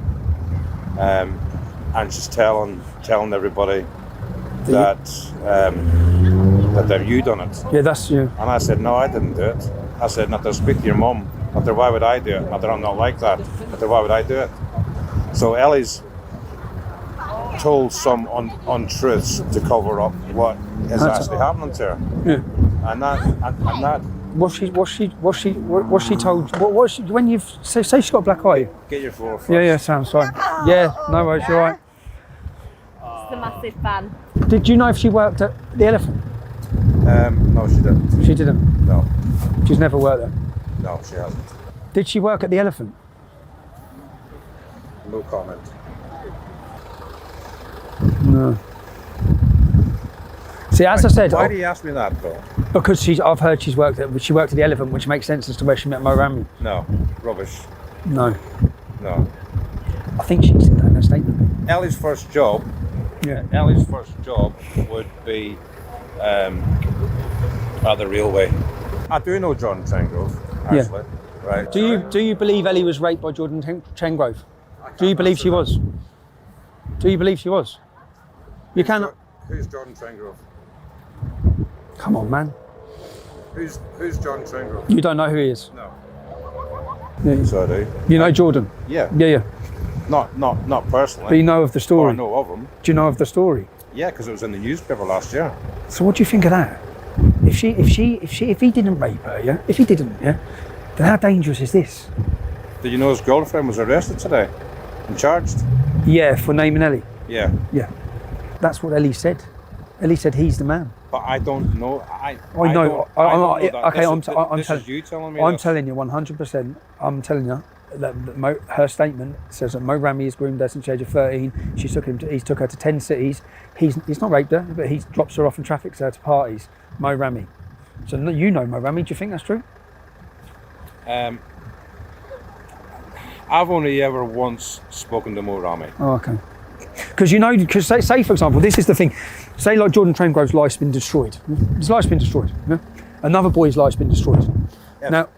And she's telling everybody that you done it. Yeah, that's you. And I said, no, I didn't do it. I said, not to speak to your mum. Not that why would I do it? Not that I'm not like that. Not that why would I do it? So Ellie's told some untruths to cover up what is actually happening to her. Yeah. And that. What's she told? What she, when you've say she's got a black eye? Get your floor first. Yeah, sounds fine. Yeah, no worries, you're right. She's a massive fan. Did you know if she worked at the Elephant? No, she didn't. She didn't? No. She's never worked there? No, she hasn't. Did she work at the Elephant? No comment. No. See, as I said, why do you ask me that, though? Because I've heard she worked at the Elephant, which makes sense as to where she met Mo Rami. No, rubbish. No. No. I think she said that in her statement. Ellie's first job. Yeah. Ellie's first job would be at the railway. I do know Jordan Tengrove, actually. Yeah. Right. Do you believe Ellie was raped by Jordan Tengrove? Do you believe she was? Do you believe she was? You cannot. Who's Jordan Tengrove? Come on, man. Who's Jordan Tengrove? You don't know who he is? No. Yeah. So I do. You know Jordan? Yeah. Yeah. Not personally. But you know of the story? I know of him. Do you know of the story? Yeah, because it was in the newspaper last year. So what do you think of that? If he didn't rape her, yeah? If he didn't, yeah? Then how dangerous is this? Did you know his girlfriend was arrested today and charged? Yeah, for naming Ellie. Yeah. Yeah. That's what Ellie said. Ellie said he's the man. But I don't know. I know. I'm telling you. Telling me. I'm telling you 100%. I'm telling you that her statement says that Mo Rami has groomed her since the age of 13. He took her to 10 cities. He's not raped her, but he drops her off and traffics her to parties. Mo Rami. So you know Mo Rami. Do you think that's true? I've only ever once spoken to Mo Rami. Oh, okay. Because say for example, this is the thing. Say like Jordan Trengrove's life's been destroyed. His life's been destroyed. Yeah? Another boy's life's been destroyed. Yeah. Now,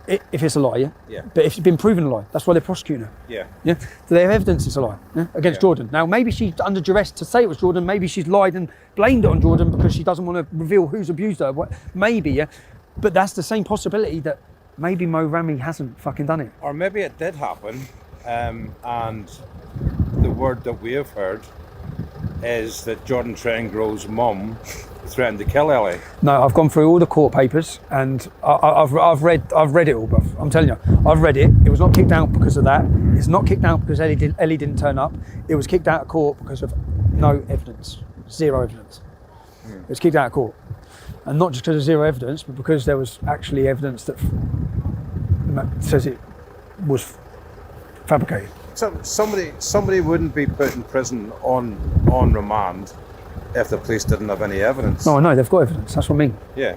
if it's a lie, yeah? Yeah. But if it's been proven a lie, that's why they're prosecuting her. Yeah. Yeah. So they have evidence it's a lie, yeah? Against Jordan. Now maybe she's under duress to say it was Jordan. Maybe she's lied and blamed it on Jordan because she doesn't want to reveal who's abused her. Maybe, yeah. But that's the same possibility that maybe Mo Rami hasn't fucking done it. Or maybe it did happen, and the word that we have heard is that Jordan Trengrove's mum threatened to kill Ellie. No, I've gone through all the court papers and I've read it all, bruv. I'm telling you, I've read it. It was not kicked out because of that. It's not kicked out because Ellie didn't turn up. It was kicked out of court because of no evidence, zero evidence. It was kicked out of court, and not just because of zero evidence, but because there was actually evidence that says it was fabricated. So somebody wouldn't be put in prison on remand if the police didn't have any evidence. No, I know, they've got evidence, that's what I mean. Yeah.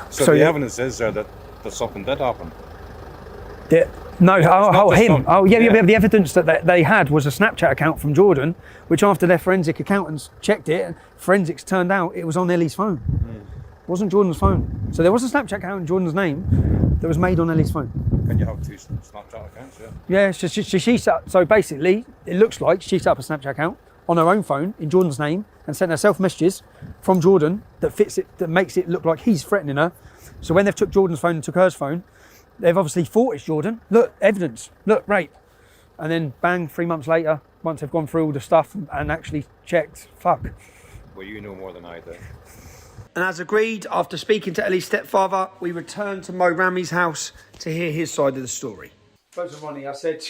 So the evidence is there that something did happen. Yeah. No, him. Yeah. The evidence that they had was a Snapchat account from Jordan, which after their forensic accountants checked it, forensics turned out it was on Ellie's phone. wasn't Jordan's phone. So there was a Snapchat account in Jordan's name that was made on Ellie's phone. Can you have two Snapchat accounts? Yeah. Yeah, she set up, so basically, it looks like she set up a Snapchat account on her own phone in Jordan's name and sent herself messages from Jordan that makes it look like he's threatening her. So when they've took Jordan's phone and took her phone, they've obviously thought it's Jordan. Look, evidence. Look, rape. And then bang, 3 months later, once they've gone through all the stuff and actually checked, fuck. Well, you know more than I do. And as agreed, after speaking to Ellie's stepfather, we returned to Mo Rami's house to hear his side of the story. Spoke to Ronnie, I said,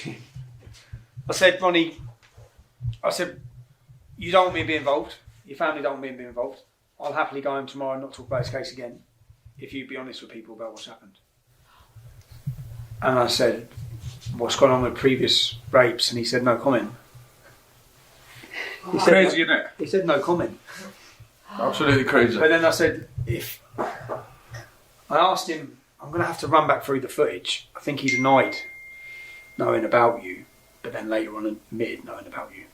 Ronnie, you don't want me to be involved. Your family don't want me to be involved. I'll happily go home tomorrow and not talk about this case again if you be honest with people about what's happened. And I said, what's gone on with previous rapes? And he said, no comment. Crazy, isn't it? He said, no comment. Absolutely crazy. But then I said, I asked him, I'm going to have to run back through the footage. I think he denied knowing about you, but then later on admitted knowing about you.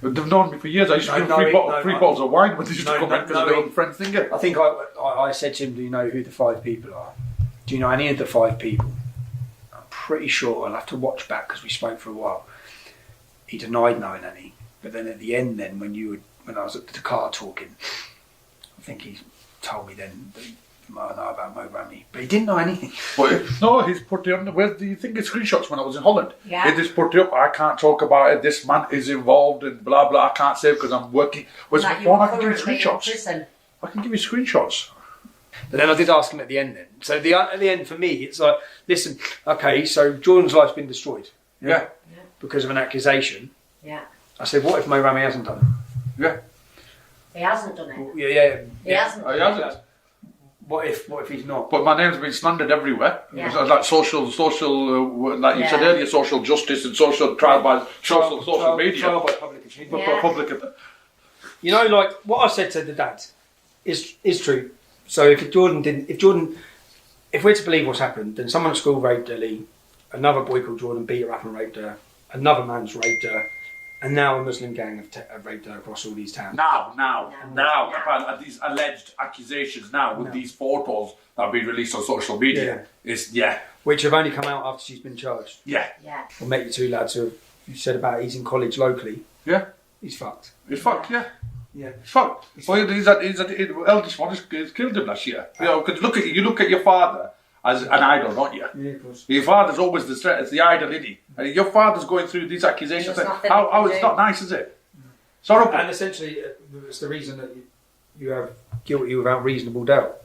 But they've known me for years. I used to give them three bottles of wine when they used to come in because they were friends thinking. I think I said to him, do you know who the 5 people are? Do you know any of the 5 people? I'm pretty sure, I'll have to watch back because we spoke for a while. He denied knowing any. But then at the end when I was at the car talking, I think he told me then that I know about Mo Rami, but he didn't know anything. But no, he's put it on. Where do you think it's screenshots when I was in Holland? Yeah. He just put it up. I can't talk about it. This man is involved in blah blah. I can't say because I'm working. Where's my phone? I can give you screenshots. I can give you screenshots. But then I did ask him at the end then. So at the end for me, it's like, listen, okay, so Jordan's life's been destroyed. Yeah. Because of an accusation. Yeah. I said, what if Mo Rami hasn't done it? Yeah. He hasn't done it. He hasn't. He hasn't. What if he's not? But my name's been slandered everywhere. Yeah. It's like social, like you said earlier, social justice and social social media. Trial by public opinion. Yeah. Public. You know, like what I said to the dad is true. So if we're to believe what's happened, then someone at school raped Ellie, another boy called Jordan beat her up and raped her, another man's raped her, and now a Muslim gang have raped her across all these towns. Now, about these alleged accusations with these photos that have been released on social media, which have only come out after she's been charged. Yeah. I'll make the 2 lads who said about he's in college locally. Yeah. He's fucked. He's fucked, yeah. Yeah. Fucked. Well, the eldest one has killed him last year. You know, because you look at your father as an idol, don't you? Yeah, of course. Your father's always the threat, it's the idol, isn't he? And your father's going through these accusations. How it's not nice, is it? It's horrible. And essentially, it's the reason that you have guilty without reasonable doubt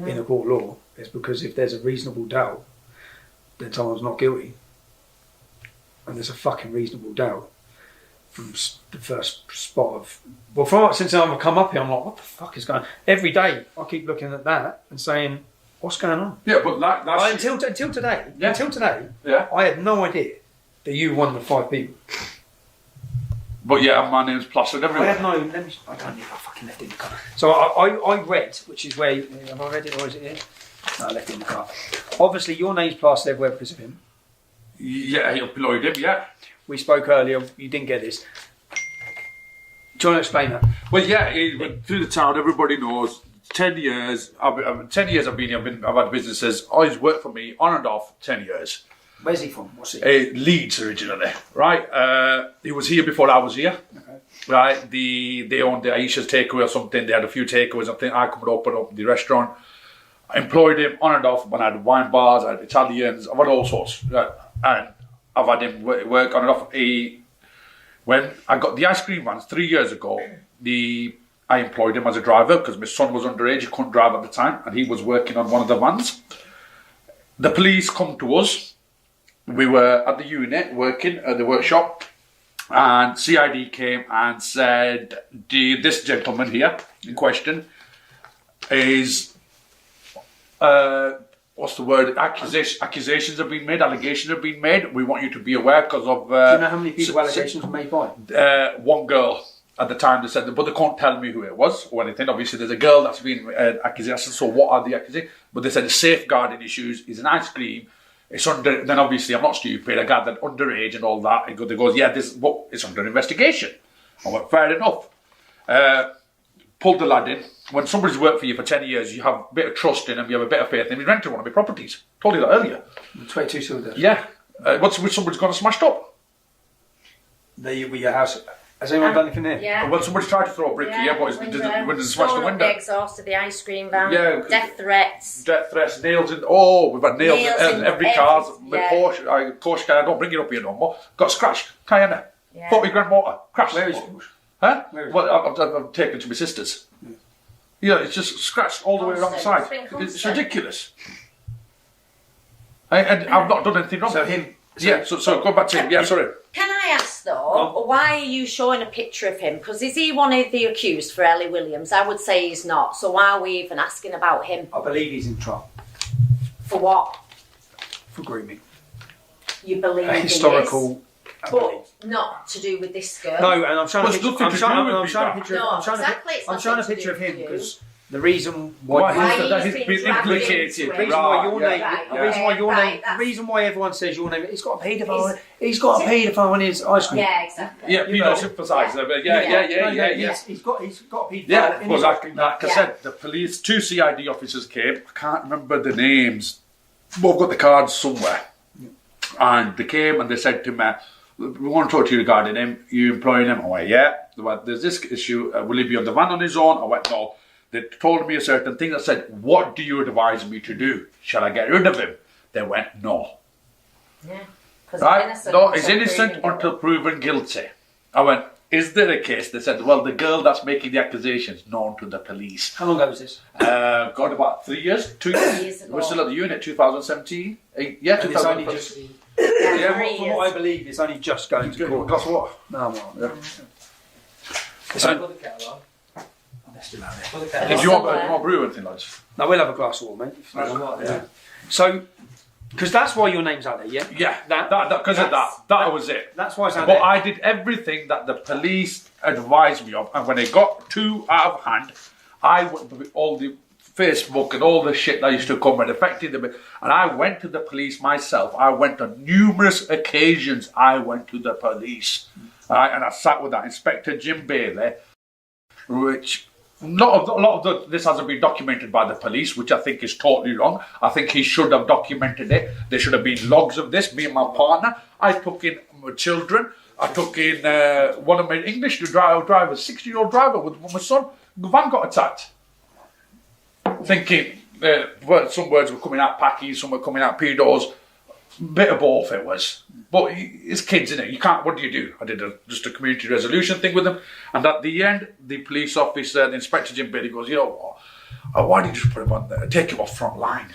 in a court of law. It's because if there's a reasonable doubt, then someone's not guilty. And there's a fucking reasonable doubt from the first spot of... since I've come up here, I'm like, what the fuck is going on? Every day, I keep looking at that and saying, what's going on? Yeah, but that's... Until today, I had no idea that you were one of the 5 people. But yeah, my name's plastered everywhere. I don't know if I fucking left it in the car. So I read, which is where, have I read it or is it here? No, I left it in the car. Obviously, your name's plastered everywhere because of him. Yeah, he employed him, yeah. We spoke earlier, you didn't get this. Do you want to explain that? Well, yeah, he went through the town, everybody knows. 10 years, I've been here, I've had businesses. He's worked for me on and off 10 years. Where's he from? What's he? Leeds originally, right? He was here before I was here, right? They owned the Aisha's Takeaway or something. They had a few takeaways. I think I could open up the restaurant. I employed him on and off when I had wine bars, I had Italians, I've had all sorts. Right? And I've had him work on and off. When I got the ice cream vans 3 years ago, I employed him as a driver because my son was underage, he couldn't drive at the time, and he was working on one of the vans. The police come to us. We were at the unit working at the workshop, and CID came and said, this gentleman here in question is, what's the word? Accusations have been made, allegations have been made. We want you to be aware because of... Do you know how many people allegations were made by? One girl. At the time they said, but they can't tell me who it was or anything. Obviously there's a girl that's been accused, so what are the accusations? But they said the safeguarding issues is an ice cream. It's under, then obviously I'm not stupid, I gathered underage and all that. They goes, yeah, it's under investigation. I went, fair enough. pulled the lad in. When somebody's worked for you for 10 years, you have a bit of trust in him, you have a bit of faith in him. He rented one of my properties. Told you that earlier. 22 cylinders. Yeah. What's with somebody's gone and smashed up? There you were your house. Has anyone done anything there? Yeah. Well, somebody's tried to throw a brick here, but didn't smash the Stolen window. the exhaust of the ice cream van. Yeah. Death threats. Death threats, nails in. Oh, we've had nails in every car. My yeah. Porsche car, I don't bring it up here no more. Got scratched. Cayenne. Yeah. 40 grand motor. Crashed. Where is Porsche? Huh? Where is Well, I've taken it to my sister's. Yeah, it's just scratched all the way around the side. It's ridiculous. And I've not done anything wrong. So him. Yeah, so go back to him. Yeah, sorry. Can I ask though, why are you showing a picture of him? Because is he one of the accused for Ellie Williams? I would say he's not. So why are we even asking about him? I believe he's in trial. For what? For grooming. You believe Historical. he is, but not to do with this girl. No, and I'm showing a picture. I'm showing a picture. No, I'm showing exactly, it's I'm not showing a to do picture of with him you. because the reason why he's been been implicated. The reason why your name, Right, the reason why your okay, name, right, the reason why everyone says your name. He's got a paedophile. He's got a paedophile in his ice cream. Yeah, exactly. Yeah, pedo sympathiser. Yeah. He's got a paedophile. Yeah, in well, his ice cream. like I said, the police, 2 CID officers came. I can't remember the names, but I've got the cards somewhere. And they came and they said to me, we want to talk to you regarding him. You employing him? I went, yeah. They went, there's this issue. Will he be on the van on his own? I went, no. They told me a certain thing. I said, what do you advise me to do? Shall I get rid of him? They went, no. Yeah. Right? No, he's innocent until proven guilty. I went, is there a case? They said, well, the girl that's making the accusations known to the police. How long ago was this? Got about 3 years, 2 years. We're still at the unit, 2017. Yeah, 2017. Yeah, from what I believe, it's only just going to court. Glass of water? No, I'm not. Yeah. If you want brew or anything, lads. No, we'll have a glass of water, mate. Yeah. So, because that's why your name's out there, yeah? Yeah, because of that. That was it. That's why it's out But there. I did everything that the police advised me of, and when it got too out of hand, I went with all the Facebook and all the shit that used to come and affected them, and I went to the police myself. I went on numerous occasions. I went to the police, and I sat with that Inspector Jim Bailey, which. A lot of this hasn't been documented by the police, which I think is totally wrong. I think he should have documented it. There should have been logs of this. Me and my partner, I took in my children. I took in one of my English drivers, 60-year-old driver with my son. The van got attacked. Thinking some words were coming out packies, some were coming out pedos. Bit of both it was. But it's kids, innit? You can't, what do? I did just a community resolution thing with them. And at the end, the police officer, the Inspector Jim Bailey goes, you know what? Why did you just put him on there? Take him off front line.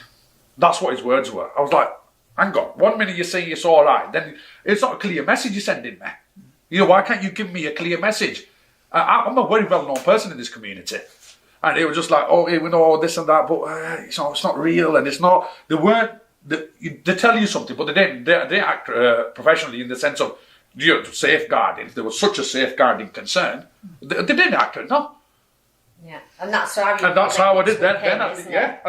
That's what his words were. I was like, hang on. 1 minute you're saying it's all right. Then it's not a clear message you're sending me. You know, why can't you give me a clear message? I'm a very well-known person in this community. And it was just like, oh, we know this and that, but it's not real. And it's not, they weren't, they tell you something, but they act professionally in the sense of safeguarding. If there was such a safeguarding concern, they didn't act it, no. Yeah, and that's how I did. Then at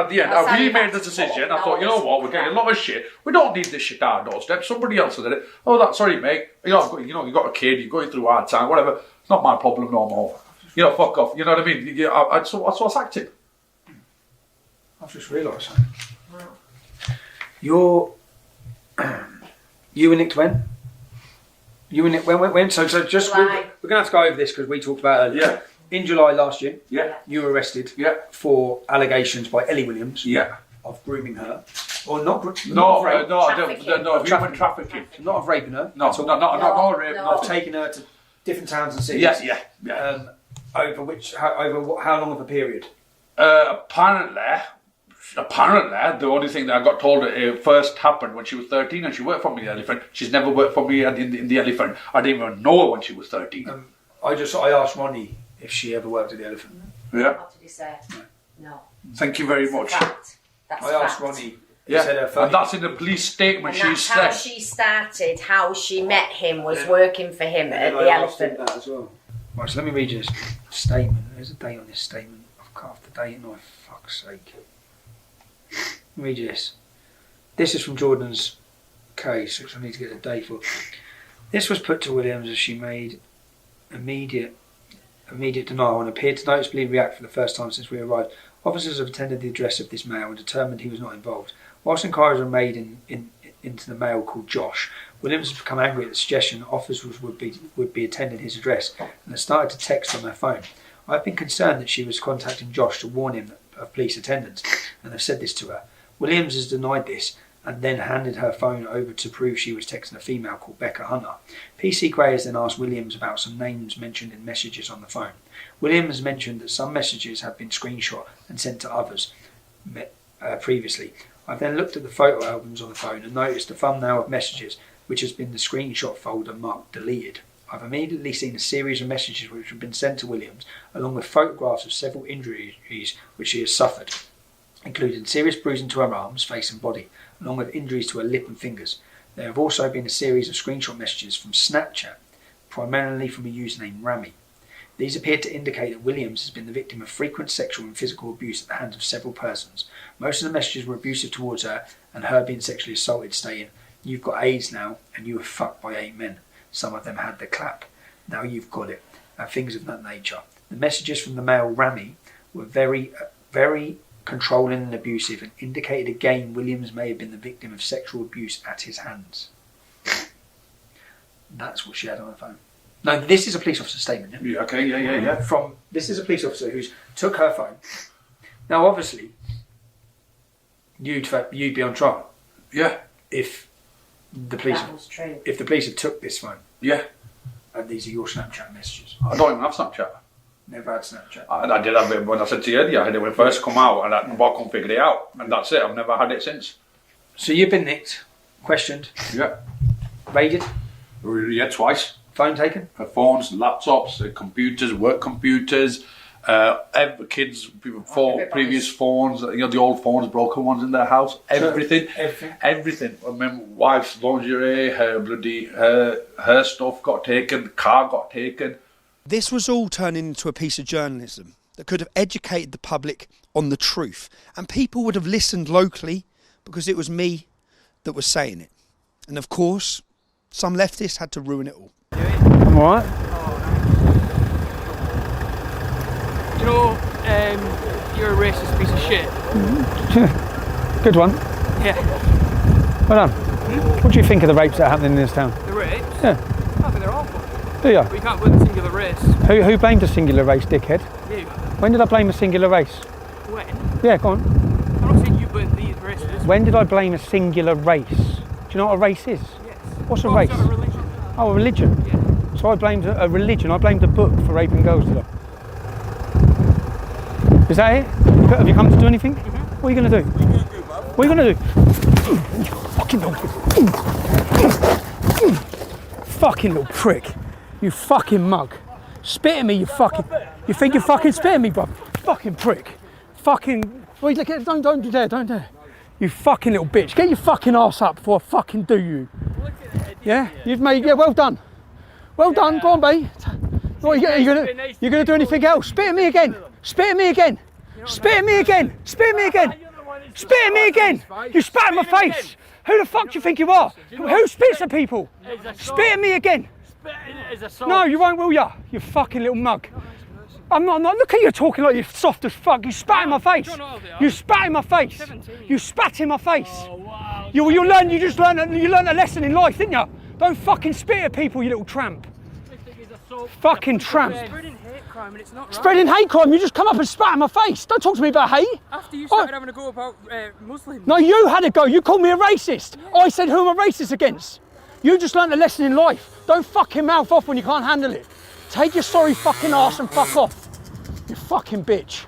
the end, we made the decision. I thought, you know what, we're getting a lot of shit. We don't need this shit at our doorstep. Somebody else did it. Oh, sorry, mate. You got a kid. You're going through a hard time. Whatever. It's not my problem no more. Fuck off. You know what I mean? So what's acting? I've just realised something. You and Nick when? You and Nick when? So just we're going to have to go over this because we talked about it earlier. Yeah. In July last year, you were arrested for allegations by Ellie Williams of grooming her. Or not rape. No, human trafficking. Not of raping her. No, not rape. Of taking her to different towns and cities. Yeah. Over how long of a period? Apparently, the only thing that I got told it first happened when she was 13 and she worked for me in the Elephant. She's never worked for me in the Elephant. I didn't even know her when she was 13. I asked Ronnie if she ever worked at the Elephant. Yeah. What did he say? No. Thank you very much. That's I asked Ronnie. Yeah, and that's in the police statement and that's how she started, how she met him was working for him at the Elephant. That as well. Right, so let me read you this statement. There's a date on this statement. I've cut off the date, no, fuck's sake. Let me read you this. This is from Jordan's case, which I need to get the date for. This was put to Williams as she made immediate immediate denial and appeared to noticeably react for the first time since we arrived. Officers have attended the address of this male and determined he was not involved. Whilst inquiries were made into the male called Josh, Williams has become angry at the suggestion that officers would be attending his address and has started to text on her phone. I've been concerned that she was contacting Josh to warn him of police attendance and have said this to her. Williams has denied this and then handed her phone over to prove she was texting a female called Becca Hunter. PC Gray has then asked Williams about some names mentioned in messages on the phone. Williams has mentioned that some messages have been screenshot and sent to others previously. I've then looked at the photo albums on the phone and noticed the thumbnail of messages, which has been the screenshot folder marked deleted. I've immediately seen a series of messages which have been sent to Williams, along with photographs of several injuries which she has suffered, including serious bruising to her arms, face and body, along with injuries to her lip and fingers. There have also been a series of screenshot messages from Snapchat, primarily from a user named Rami. These appear to indicate that Williams has been the victim of frequent sexual and physical abuse at the hands of several persons. Most of the messages were abusive towards her and her being sexually assaulted, stating, "You've got AIDS now and you were fucked by 8 men. Some of them had the clap. Now you've got it," and things of that nature. The messages from the male Rami were very controlling and abusive and indicated again Williams may have been the victim of sexual abuse at his hands. That's what she had on her phone. No, this is a police officer's statement. Yeah, okay, yeah. This is a police officer who's took her phone. Now, obviously, you'd be on trial. Yeah. If the police had took this phone. Yeah. And these are your Snapchat messages. I don't even have Snapchat. Never had Snapchat. I did have it when I said to you earlier. I had it when it first come out, and I couldn't figure it out, and that's it. I've never had it since. So you've been nicked, questioned. Yeah. Raided. Yeah, twice. Phone taken? Phones, laptops, computers, work computers, kids' previous phones, the old phones, broken ones in their house, everything. I remember wife's lingerie, her stuff got taken, the car got taken. This was all turning into a piece of journalism that could have educated the public on the truth, and people would have listened locally because it was me that was saying it. And of course, some leftists had to ruin it all. I'm alright. Do you know, you're a racist piece of shit? Good one. Yeah. Well done. What do you think of the rapes that are happening in this town? The rapes? Yeah. I think they're awful. Do you? But you can't blame a singular race. Who blamed a singular race, dickhead? You. When did I blame a singular race? When? Yeah, go on. I'm not saying you blamed these races. When did I blame a singular race? Do you know what a race is? Yes. What's a race? A religion. Oh, a religion. Yeah. So I blamed a religion. I blamed a book for raping girls, did I? Is that it? Have you come to do anything? What are you going to do? What are you going to do? You fucking little... fucking little prick. You fucking mug. Spit at me, you fucking... You think you're fucking spitting at me, bro? Fucking prick. Fucking... Wait, look, don't dare. You fucking little bitch. Get your fucking arse up before I fucking do you. Yeah? You've made... Yeah, well done. Well done, go on, babe. What, you're gonna do anything else? Spit at me again. Spit at me again. Spit at me again. Spit at me again. Spit at me again. You spat in my face. Who the fuck do you think you are? Who spits at people? Spit at me again. No, you won't, will ya? You fucking little mug. I'm not. Look at you talking like you're soft as fuck. You spat in my face. You spat in my face. You spat in my face. You just learned a lesson in life, didn't you? Don't fucking spit at people, you little tramp. Fucking tramp. Spreading hate crime and it's not right. Spreading hate crime? You just come up and spat in my face. Don't talk to me about hate. After you started having a go about Muslims. No, you had a go. You called me a racist. Yeah. I said who am I racist against? You just learned a lesson in life. Don't fucking mouth off when you can't handle it. Take your sorry fucking arse and fuck off. You fucking bitch.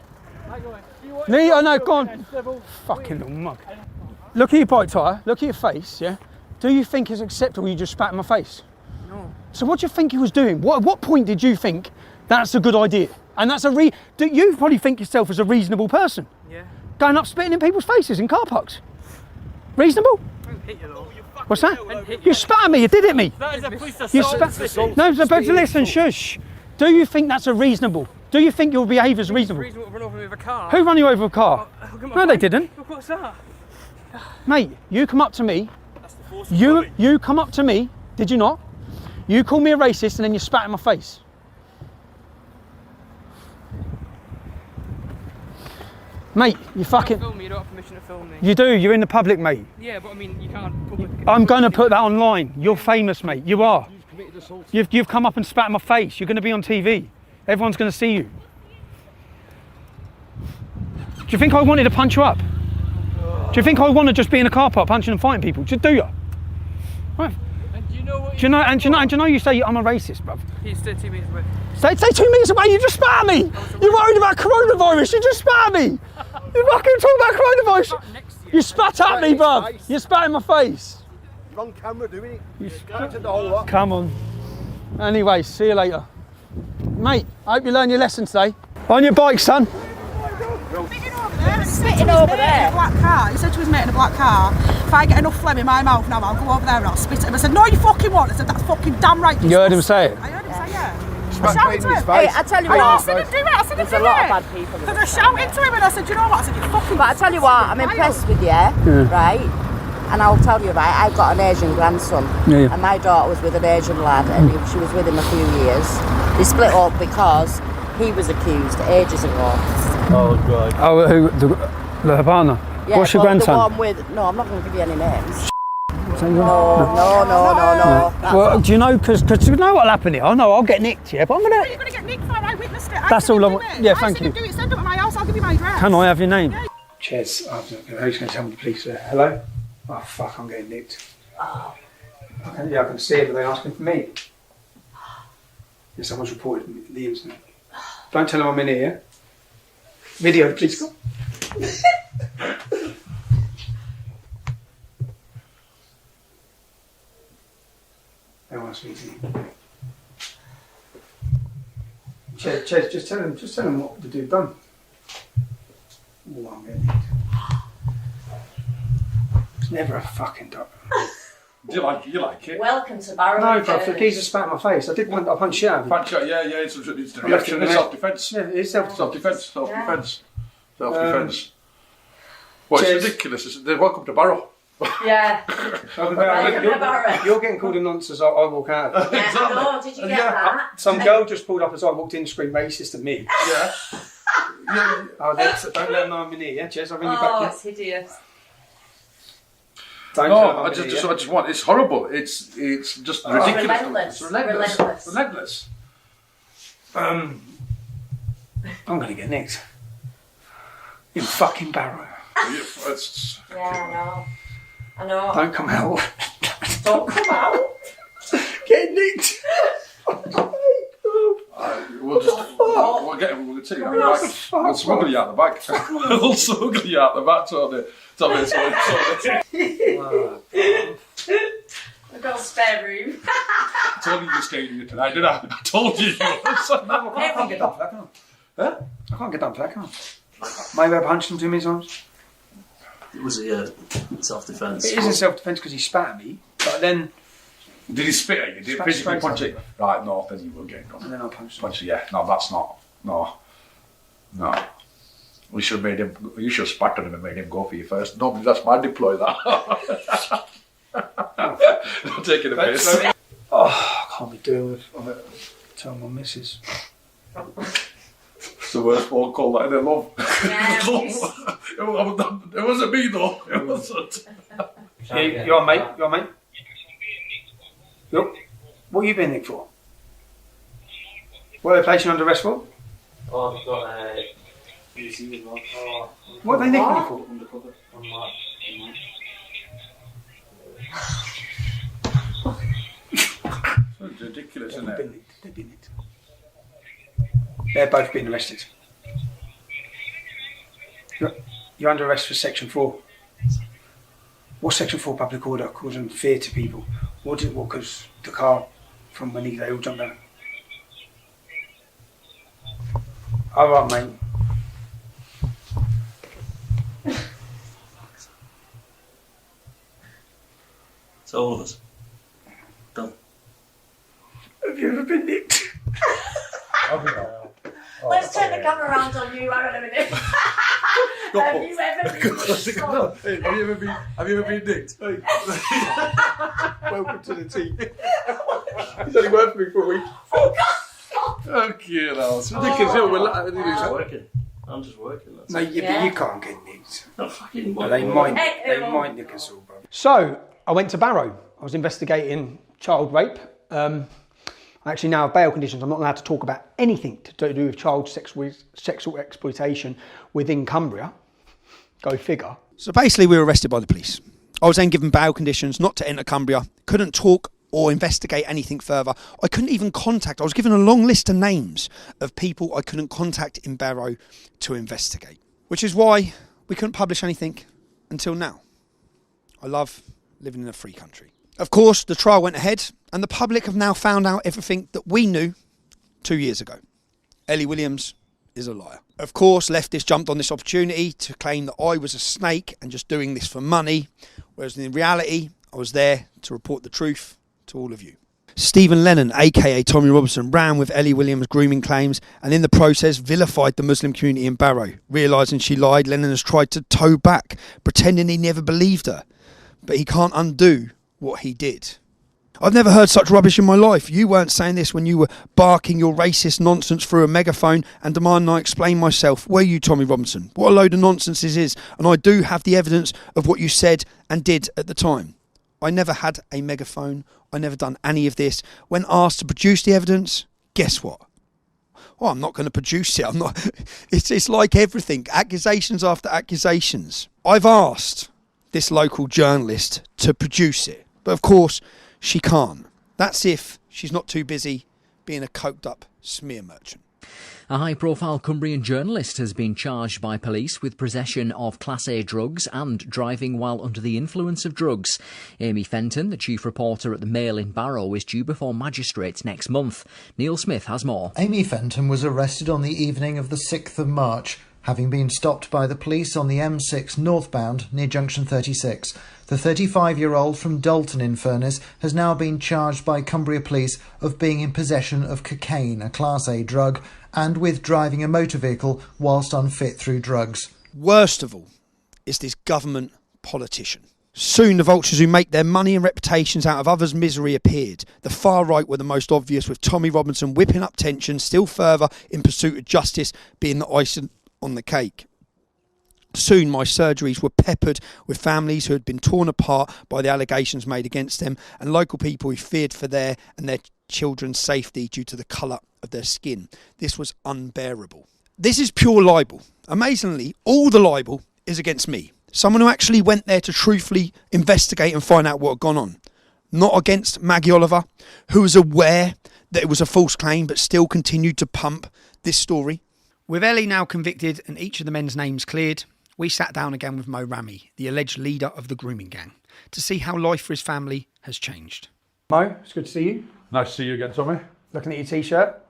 No, go on. Fucking little mug. Look at your bike tyre. Look at your face, yeah? Do you think it's acceptable you just spat in my face? No. So what do you think he was doing? At what point did you think that's a good idea? And that's do you probably think yourself as a reasonable person? Yeah. Going up spitting in people's faces in car parks? Reasonable? I didn't hit you though. What's that? You spat at me, you did hit me. That is a police assault. You spat. No, but listen, shush. Do you think that's a reasonable? Do you think your behaviour is reasonable? Reasonable to run over me with a car. Who ran you over with a car? No, they didn't. What's that? Mate, you come up to me. You come up to me, did you not? You called me a racist and then you spat in my face. Mate, you fucking... Film me, you don't have permission to film me. You do, you're in the public, mate. Yeah, but I mean, you can't public... I'm going to put that online. You're famous, mate. You are. You've come up and spat in my face. You're going to be on TV. Everyone's going to see you. Do you think I wanted to punch you up? Do you think I want to just be in a car park punching and fighting people? Just do you? Right. And do you know what... Do you know you say I'm a racist, bruv? He's 30 metres away. Stay 2 meters away, you just spat at me! You're worried about coronavirus, you just spat at me! You fucking talk about coronavirus! You spat at me, bruv! You spat in my face! Wrong camera doing it. The whole lot. Come on. Anyway, see you later. Mate, I hope you learn your lesson today. On your bike, son. Spitting over there. In a black car. He said to his mate in a black car, if I get enough phlegm in my mouth now, I'll go over there and I'll spit at him. I said, no, you fucking won't. I said, that's fucking damn right. You heard him say it? I heard him say, yeah. Smack I him shouted in his to him. face. Hey, I tell you I know, I what. said him do it. I said him There's do a lot it. of bad people. Because I shouted to him and I said, you know what? I said, you fucking... But I tell you what, I'm impressed with you, right? And I'll tell you, right, I've got an Asian grandson. Yeah. And my daughter was with an Asian lad and she was with him a few years. They split up because he was accused ages ago. Oh, God. Oh, who? The partner? Yeah, What's your but grandson? The one with... No, I'm not going to give you any names. No. No. Well, do you know, because you know what'll happen here? I know I'll get nicked, yeah, but I'm going to... You're going to get nicked for it. I witnessed it. That's all I want. Yeah, thank you. I said him do it. Send it to my house. I'll give you my address. Can I have your name? Yeah. Cheers. Who's going to tell me the police there? Hello? Oh, fuck, I'm getting nicked. I can see it, but they're asking for me. Yeah, someone's reported the incident. Don't tell them I'm in here. Video, please go. They want to speak to you. Chez, just tell them what the dude done. Oh, I'm getting nicked. It's never a fucking duck. Do you like it? Welcome to Barrow. No, bro, the geezer spat in my face. I punched you out. Punch out, yeah, it's the reaction, it's self-defence. Yeah, it's self-defence. Self-defence. Well, Cheers. it's ridiculous. They're welcome to Barrow. Yeah. You're getting called a nonce as I walk out. Yeah, I know. Did you get that? Some girl just pulled up as I walked in, screamed racist at me. Yeah. Oh, don't let them know I'm in here, yeah? Cheers, I'll ring you back. Oh, Yeah? it's hideous. No, I just want. It's horrible. It's just ridiculous. Relentless. It's relentless. I'm gonna get nicked. In fucking Barrow. Yeah, I know. Don't come out. Don't come out. Get nicked. We'll take you out the back. We'll smuggle you out the back. We'll smuggle you out the back. We've got a spare room. I told you staying here tonight, didn't I? I told you. I can't get done for that, can I? Huh? I can't get done for that, can I? Maybe I punched him too many times. Was it self-defence? It isn't self-defence because he spat at me, but then... Did he spit at you? Did he physically punch you? Right, no, then you will get done. And then I punched him. Punch you, yeah. No, that's not. No. We should have made him. You should have spat on him and made him go for you first. No, that's my deploy. That. I'm taking a piss. Oh, I can't be doing with telling my missus. It's the worst phone call that I ever love. Yeah, it wasn't me though. It wasn't. You on, mate? You on, mate? Look, what are you being nicked for? What are they placing you under arrest for? Oh, I've got BBC as well. Oh, what are they nicking you for? Undercover. It's ridiculous, isn't it? They've been nicked. They're both being arrested. You're under arrest for Section 4. What's Section 4 public order? Causing fear to people. What because the car from when they all jumped out. Alright, mate. It's all of us. Done. Have you ever been nicked? Let's turn the camera around on you. Hang on a minute. Have you ever been nicked? Have you ever been nicked? Welcome to the team. He's only worked for me for a week. Okay, now it's ridiculous. It's working. I'm just working. That's No, it. but you can't get nicked. I'm fucking They might nick us all, bro. So I went to Barrow. I was investigating child rape. I actually now have bail conditions. I'm not allowed to talk about anything to do with child sexual exploitation within Cumbria. Go figure. So basically we were arrested by the police. I was then given bail conditions not to enter Cumbria, couldn't talk or investigate anything further. I couldn't even contact, I was given a long list of names of people I couldn't contact in Barrow to investigate. Which is why we couldn't publish anything until now. I love living in a free country. Of course, the trial went ahead and the public have now found out everything that we knew 2 years ago. Ellie Williams is a liar. Of course, leftists jumped on this opportunity to claim that I was a snake and just doing this for money, whereas in reality, I was there to report the truth to all of you. Stephen Lennon, aka Tommy Robinson, ran with Ellie Williams' grooming claims and in the process vilified the Muslim community in Barrow. Realising she lied, Lennon has tried to toe back, pretending he never believed her. But he can't undo what he did. I've never heard such rubbish in my life. You weren't saying this when you were barking your racist nonsense through a megaphone and demanding I explain myself. Were you, Tommy Robinson? What a load of nonsense this is. And I do have the evidence of what you said and did at the time. I never had a megaphone. I never done any of this. When asked to produce the evidence, guess what? Well, I'm not going to produce it. I'm not. It's like everything. Accusations after accusations. I've asked this local journalist to produce it. But of course, she can't. That's if she's not too busy being a coked up smear merchant. A high-profile Cumbrian journalist has been charged by police with possession of Class A drugs and driving while under the influence of drugs. Amy Fenton, the chief reporter at the Mail in Barrow, is due before magistrates next month. Neil Smith has more. Amy Fenton was arrested on the evening of the 6th of March, having been stopped by the police on the M6 northbound near Junction 36. The 35-year-old from Dalton in Furness has now been charged by Cumbria Police of being in possession of cocaine, a Class A drug, and with driving a motor vehicle whilst unfit through drugs. Worst of all is this government politician. Soon the vultures who make their money and reputations out of others' misery appeared. The far right were the most obvious, with Tommy Robinson whipping up tension still further in pursuit of justice being the icing on the cake. Soon my surgeries were peppered with families who had been torn apart by the allegations made against them and local people who feared for their and their children's safety due to the colour of their skin. This was unbearable. This is pure libel. Amazingly, all the libel is against me. Someone who actually went there to truthfully investigate and find out what had gone on. Not against Maggie Oliver, who was aware that it was a false claim but still continued to pump this story. With Ellie now convicted and each of the men's names cleared, we sat down again with Mo Rami, the alleged leader of the grooming gang, to see how life for his family has changed. Mo, it's good to see you. Nice to see you again, Tommy. Looking at your t-shirt.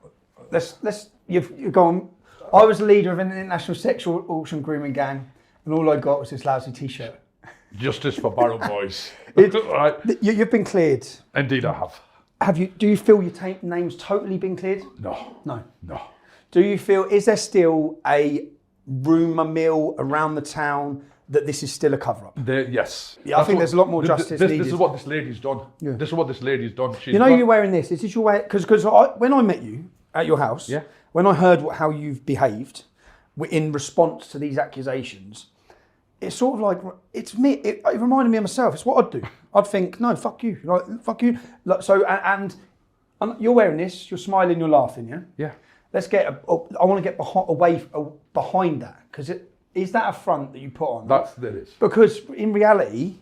You've gone. I was the leader of an international sexual auction grooming gang, and all I got was this lousy t-shirt. Justice for Barrow boys. Right. You've been cleared. Indeed, I have. Have you? Do you feel your name's totally been cleared? No. No. No. Do you feel? Is there still a rumour mill around the town that this is still a cover-up? Yes. Yeah, I think there's a lot more justice needed. This is what this lady's done. Yeah. This is what this lady's done. You're wearing this. Is this your way? Because when I met you at your house, when I heard how you've behaved in response to these accusations, it's sort of like it's me. It reminded me of myself. It's what I'd do. I'd think, no, fuck you, fuck you. So and you're wearing this. You're smiling. You're laughing. Yeah. Yeah. Let's get. I want to get away behind that because is that a front that you put on? There is. Because in reality,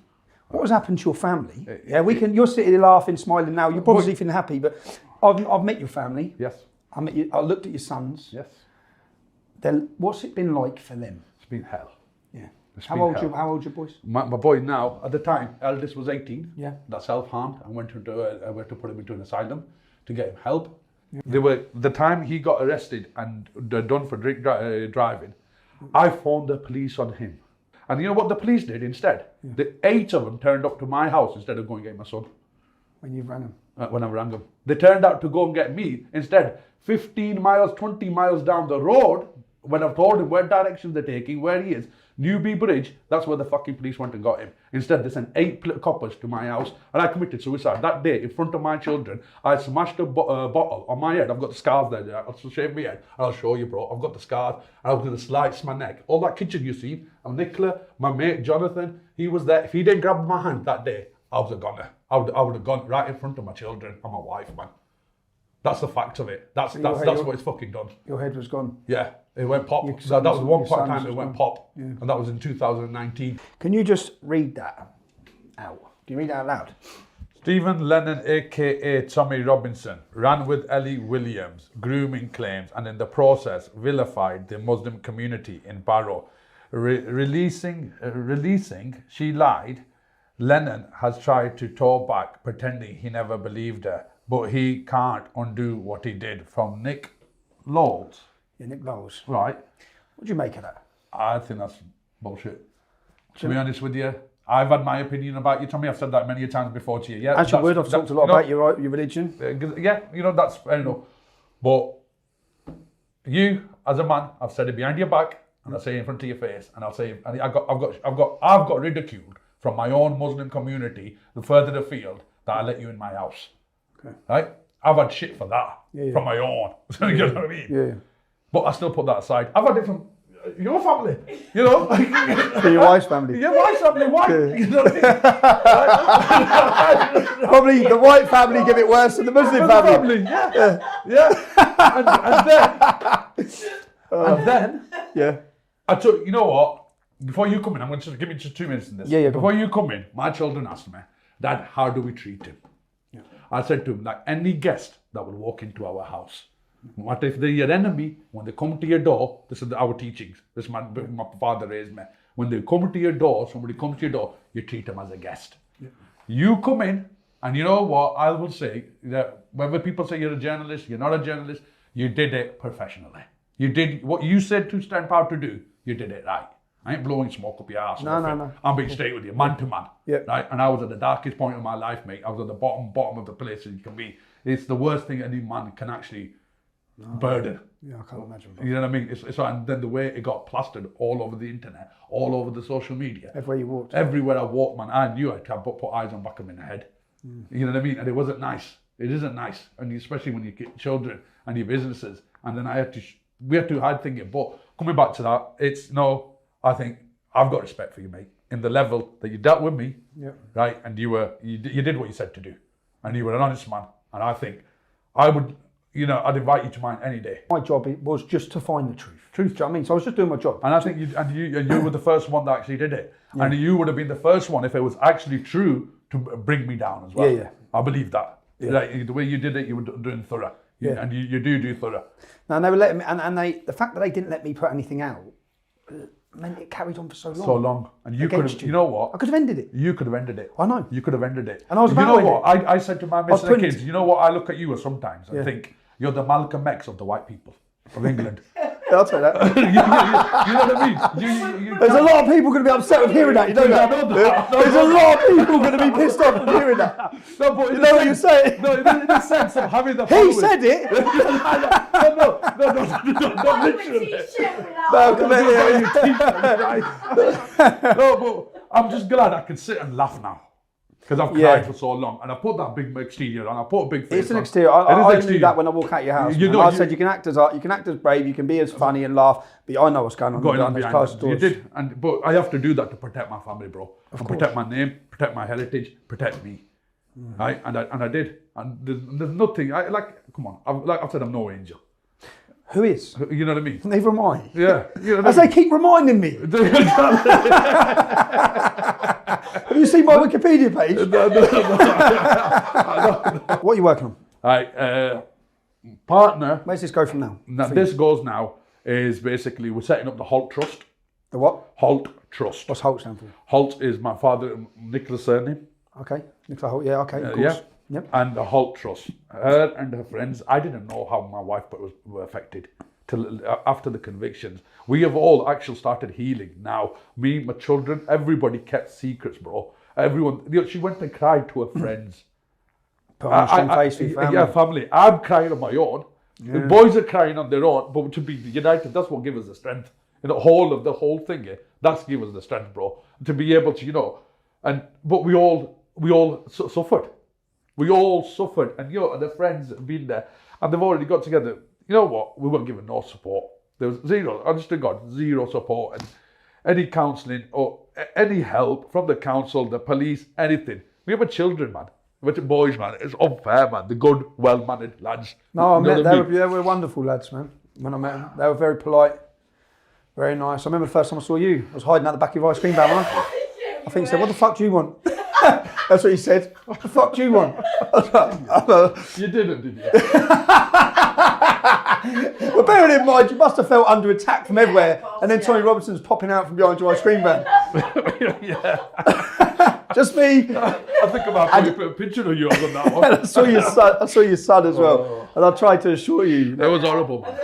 what has happened to your family? You're sitting there laughing, smiling now. You're probably feeling happy, but I've met your family. Yes. I looked at your sons. Yes. What's it been like for them? It's been hell. Yeah. How old are your boys? My boy now, at the time, eldest was 18. Yeah. That's self-harmed. I went to put him into an asylum to get him help. Yeah. The time he got arrested and done for driving, I phoned the police on him. And you know what the police did instead? Yeah. The 8 of them turned up to my house instead of going to get my son. When you rang them? When I rang them. They turned out to go and get me instead. 15 miles, 20 miles down the road, when I've told him where directions they're taking, where he is, Newby Bridge, that's where the fucking police went and got him. Instead, they sent 8 coppers to my house, and I committed suicide. That day, in front of my children, I smashed a bottle on my head. I've got the scars there. I'll shave my head, and I'll show you, bro. I've got the scars, and I was going to slice my neck. All that kitchen you see, and Nicola, my mate Jonathan, he was there. If he didn't grab my hand that day, I was a goner. I would have gone right in front of my children and my wife, man. That's the fact of it. That's what it's fucking done. Your head was gone. Yeah, it went pop. That was one point in time it went pop, and that was in 2019. Can you just read that out? Do you read it out loud? Stephen Lennon, aka Tommy Robinson, ran with Ellie Williams, grooming claims, and in the process vilified the Muslim community in Barrow. Releasing, she lied. Lennon has tried to talk back, pretending he never believed her, but he can't undo what he did. From Nick Lowles. Yeah, Nick Lowles. Right. What do you make of that? I think that's bullshit. To be honest with you, I've had my opinion about you, Tommy. I've said that many times before to you. Yeah, As your word, I've talked a lot about your religion. Yeah, that's fair enough. But you, as a man, I've said it behind your back, and I'll say it in front of your face, and I'll say, and I've got ridiculed from my own Muslim community, the further afield, that I let you in my house. Okay. Right? I've had shit for that from my own. You know what I mean? Yeah. But I still put that aside. I've had it from your family, you know. For your wife's family. Your wife's family, why? Yeah. You know what I mean? Probably the white family give it worse than the Muslim family. Yeah. And then, yeah. I took, you know what? Before you come in, I'm going to just give me just 2 minutes in this. Yeah. Before you come in, my children asked me, Dad, how do we treat him? Yeah. I said to him, like any guest that will walk into our house, what if they're your enemy? When they come to your door, this is our teachings. This is my father raised me. When they come to your door, somebody comes to your door, you treat them as a guest. Yeah. You come in, and you know what? I will say that whether people say you're a journalist, you're not a journalist, you did it professionally. You did what you said to stand out to do. You did it right. I ain't blowing smoke up your ass. No. I'm being straight with you, man to man. Yeah. Right? And I was at the darkest point of my life, mate. I was at the bottom of the place that you can be. It's the worst thing any man can actually burden. Yeah, I can't imagine. You know what I mean? It's and then the way it got plastered all over the internet, all over the social media. Everywhere you walked. Everywhere I walked, man, I knew I had to put eyes on back of my head. You know what I mean? And it wasn't nice. It isn't nice. And especially when you get children and your businesses. And then we had to hide thinking. But coming back to that, I think I've got respect for you, mate. In the level that you dealt with me, right? And you did what you said to do. And you were an honest man. And I think I would, I'd invite you to mine any day. My job was just to find the truth. Do you know what I mean? So I was just doing my job. And I think you were the first one that actually did it. Yeah. And you would have been the first one if it was actually true to bring me down as well. Yeah. I believe that. Yeah. Like, the way you did it, you were doing thorough. Yeah. And you do thorough. Now they were letting me, and the fact that they didn't let me put anything out meant it carried on for so long. So long. And you could have, you know what? I could have ended it. You could have ended it. I know. You could have ended it. And I was about to end it. What? I said to my Mr. kids, you know what? I look at you sometimes and think, you're the Malcolm X of the white people of England. I'll say that. you know what I mean? There's a lot of people going to be upset with hearing that. You know that? There's a lot of people going to be pissed off with hearing that. No, but you know what you're saying? No, in the sense of having the He said it. No, literally. No, but I'm just glad I can sit and laugh now. Because I've cried for so long, and I put that big exterior on. I put a big face. It's an exterior. I knew that when I walk out your house. I said you can act as brave, you can be as funny and laugh, but I know what's going on. You did, but I have to do that to protect my family, bro. And protect my name, protect my heritage, protect me. Right, and I did. And there's nothing. Come on. Like I said, I'm no angel. Who is? You know what I mean? Neither am I. Yeah. As they keep reminding me. Have you seen my Wikipedia page? No. What are you working on? Right, partner. Where's this go from now? This goes now is basically we're setting up the Holt Trust. The what? Holt Trust. What's Holt stand for? Holt is my father, Nicola's surname. Okay, Nicola Holt. Yeah, okay, of course. Yeah. Yep. And the Holt Trust. Her and her friends. I didn't know how my wife were affected till after the convictions. We have all actually started healing now. Me, my children, everybody kept secrets, bro. Everyone. She went and cried to her friends. Put on a strong face for your family. Yeah, family. I'm crying on my own. The boys are crying on their own, but to be united, that's what gives us the strength. The whole thing, that's gives us the strength, bro. To be able to, but we all suffered. We all suffered, and and the friends have been there, and they've already got together. You know what? We weren't given no support. There was zero, honest to God, zero support, and any counselling or any help from the council, the police, anything. We have children, man. With the boys, man, it's unfair, man. The good, well-mannered lads. No, I met they were wonderful lads, man. When I met them, they were very polite, very nice. I remember the first time I saw you. I was hiding at the back of your ice cream van, I think he said, "What the fuck do you want?" That's what he said. "What the fuck do you want?" You didn't, did you? Well, bearing in mind, you must have felt under attack from everywhere, and then Tommy Robinson's popping out from behind your ice cream van. Just me. I think I might probably put a picture of you on that one. I saw your son as well, and I tried to assure you. It was horrible, man.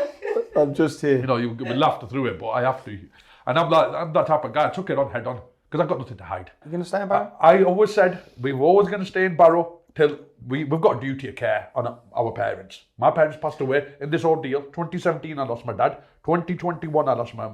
I'm just here. We laughed through it, but I have to. And I'm that type of guy. I took it on head on because I've got nothing to hide. You're going to stay in Barrow? I always said we were always going to stay in Barrow till we've got a duty of care on our parents. My parents passed away in this ordeal. 2017, I lost my dad. 2021, I lost my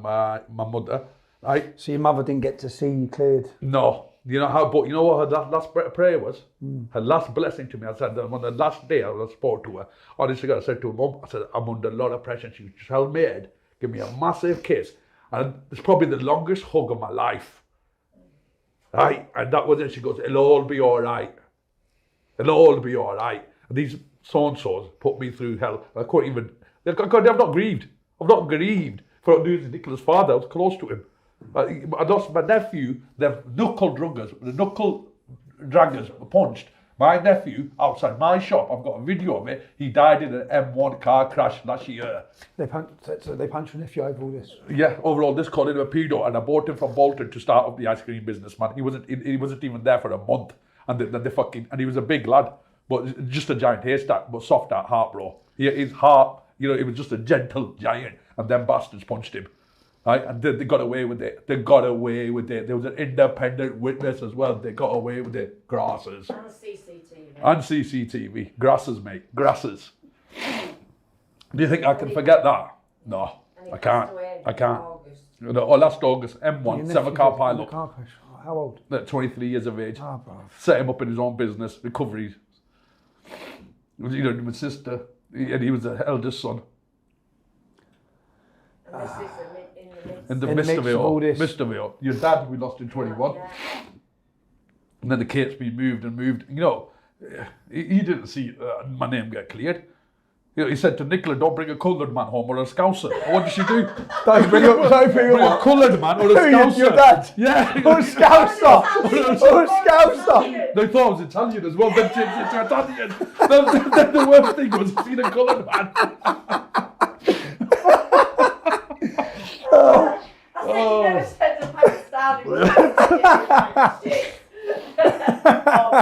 mother. Right? So your mother didn't get to see you cleared? No. You know how? But you know what her last prayer was? Her last blessing to me. I said on the last day I spoke to her. Honestly, God, I said to her, "Mum, I said I'm under a lot of pressure." And she just held my head, give me a massive kiss, and it's probably the longest hug of my life. Right, and that was it. She goes, "It'll all be all right. It'll all be all right." And these so-and-sos put me through hell. I couldn't even. I'm not grieved. I'm not grieved for losing Nicola's father. I was close to him. I lost my nephew. The knuckle draggers punched my nephew outside my shop. I've got a video of it. He died in an M1 car crash last year. They punched your nephew over all this? Yeah, overall, this called him a pedo, and I bought him from Bolton to start up the ice cream business, man. He wasn't even there for a month, and and he was a big lad, but just a giant haystack, but soft at heart, bro. His heart, it was just a gentle giant, and them bastards punched him. Right, and they got away with it. They got away with it. There was an independent witness as well. They got away with it. Grasses. And CCTV. Grasses, mate. Grasses. Do you think I can forget that? No, I can't. I can't. Last August, M1, 7-car pilot. How old? 23 years of age. Oh, bro. Set him up in his own business, recovery. My sister, and he was the eldest son. In the midst of it all, your dad we lost in 21, and then the case's been moved and moved. He didn't see my name get cleared. He said to Nicola, "Don't bring a coloured man home or a Scouser." What did she do? Don't bring a coloured man or a Scouser. Your dad? Yeah. Or a Scouser. Or a Scouser. They thought I was Italian as well. Then changed it to Italian. Then the worst thing was seeing a coloured man. You never said a Pakistani.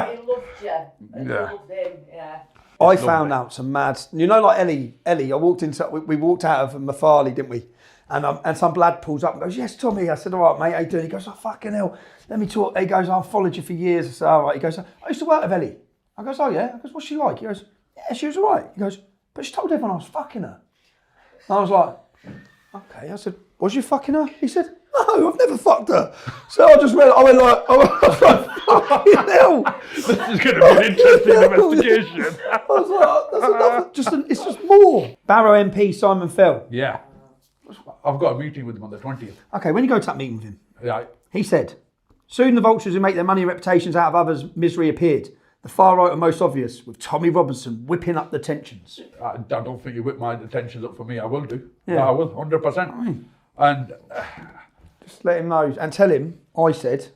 He loved you. And you loved him, yeah. I found out some mad. Like Ellie. I walked into. We walked out of Mafali, didn't we? And some lad pulls up and goes, "Yes, Tommy." I said, "All right, mate. How you doing?" He goes, "Oh, fucking hell. Let me talk." He goes, "I've followed you for years." I said, "All right." He goes, "I used to work with Ellie." I goes, "Oh yeah." I goes, "What's she like?" He goes, "Yeah, she was all right." He goes, "But she told everyone I was fucking her." And I was like, "Okay." I said, "Was you fucking her?" He said, "No, I've never fucked her." So I went like, fucking hell. This is going to be an interesting investigation. I was like, that's enough. It's just more. Barrow MP Simon Fell. Yeah. I've got a meeting with him on the 20th. Okay, when you go to that meeting with him, yeah. He said, "Soon the vultures who make their money and reputations out of others' misery appeared. The far right are most obvious, with Tommy Robinson whipping up the tensions." I don't think you whip my tensions up for me. I will do. Yeah. I will, 100%. And just let him know and tell him I said.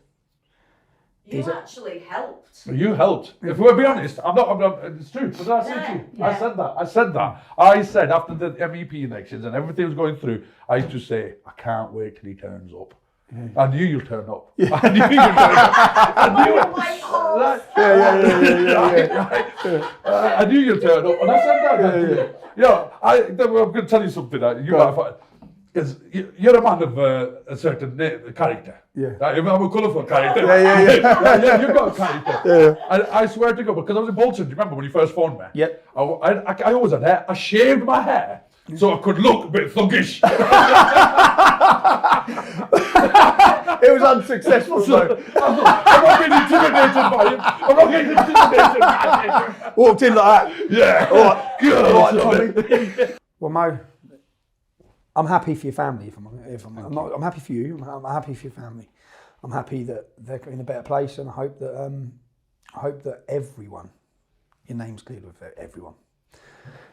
You actually helped. You helped. If we'll be honest, I'm not. It's true. But I said to you. Yeah. I said that. I said after the MEP elections and everything was going through, I used to say, "I can't wait till he turns up." Yeah. I knew you'll turn up. Yeah. I knew you'll turn up. I knew it. I knew you'll turn up, and I said that. I'm going to tell you something. Because you're a man of a certain character. Yeah. Right? I'm a colourful character. Yeah. You've got a character. Yeah. I swear to God, because I was in Bolton, do you remember when you first phoned me? Yep. I always had hair. I shaved my hair so I could look a bit thuggish. It was unsuccessful though. I'm not getting intimidated by him. I'm not getting intimidated by him. Walked in like that. Yeah. All right, Tommy. Well, Mo, I'm happy for your family. I'm happy for you. I'm happy for your family. I'm happy that they're in a better place, and I hope that everyone, your name's cleared with everyone.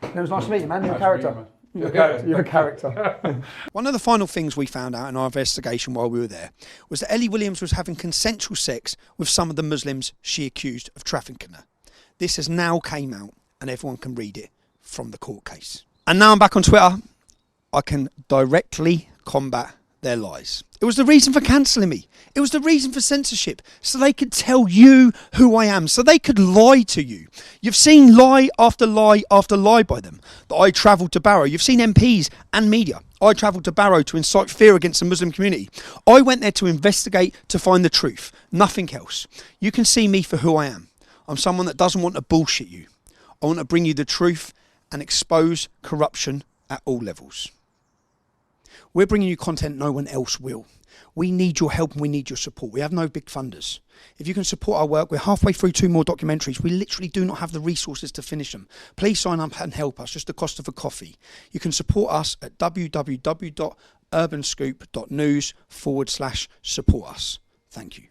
It was nice to meet you, man. You're a character. You're a character. One of the final things we found out in our investigation while we were there was that Ellie Williams was having consensual sex with some of the Muslims she accused of trafficking her. This has now came out and everyone can read it from the court case. And now I'm back on Twitter. I can directly combat their lies. It was the reason for cancelling me. It was the reason for censorship, so they could tell you who I am, so they could lie to you. You've seen lie after lie after lie by them. That I travelled to Barrow. You've seen MPs and media. I travelled to Barrow to incite fear against the Muslim community. I went there to investigate, to find the truth. Nothing else. You can see me for who I am. I'm someone that doesn't want to bullshit you. I want to bring you the truth and expose corruption at all levels. We're bringing you content no one else will. We need your help and we need your support. We have no big funders. If you can support our work, we're halfway through 2 more documentaries. We literally do not have the resources to finish them. Please sign up and help us, just the cost of a coffee. You can support us at www.urbanscoop.news/support us. Thank you.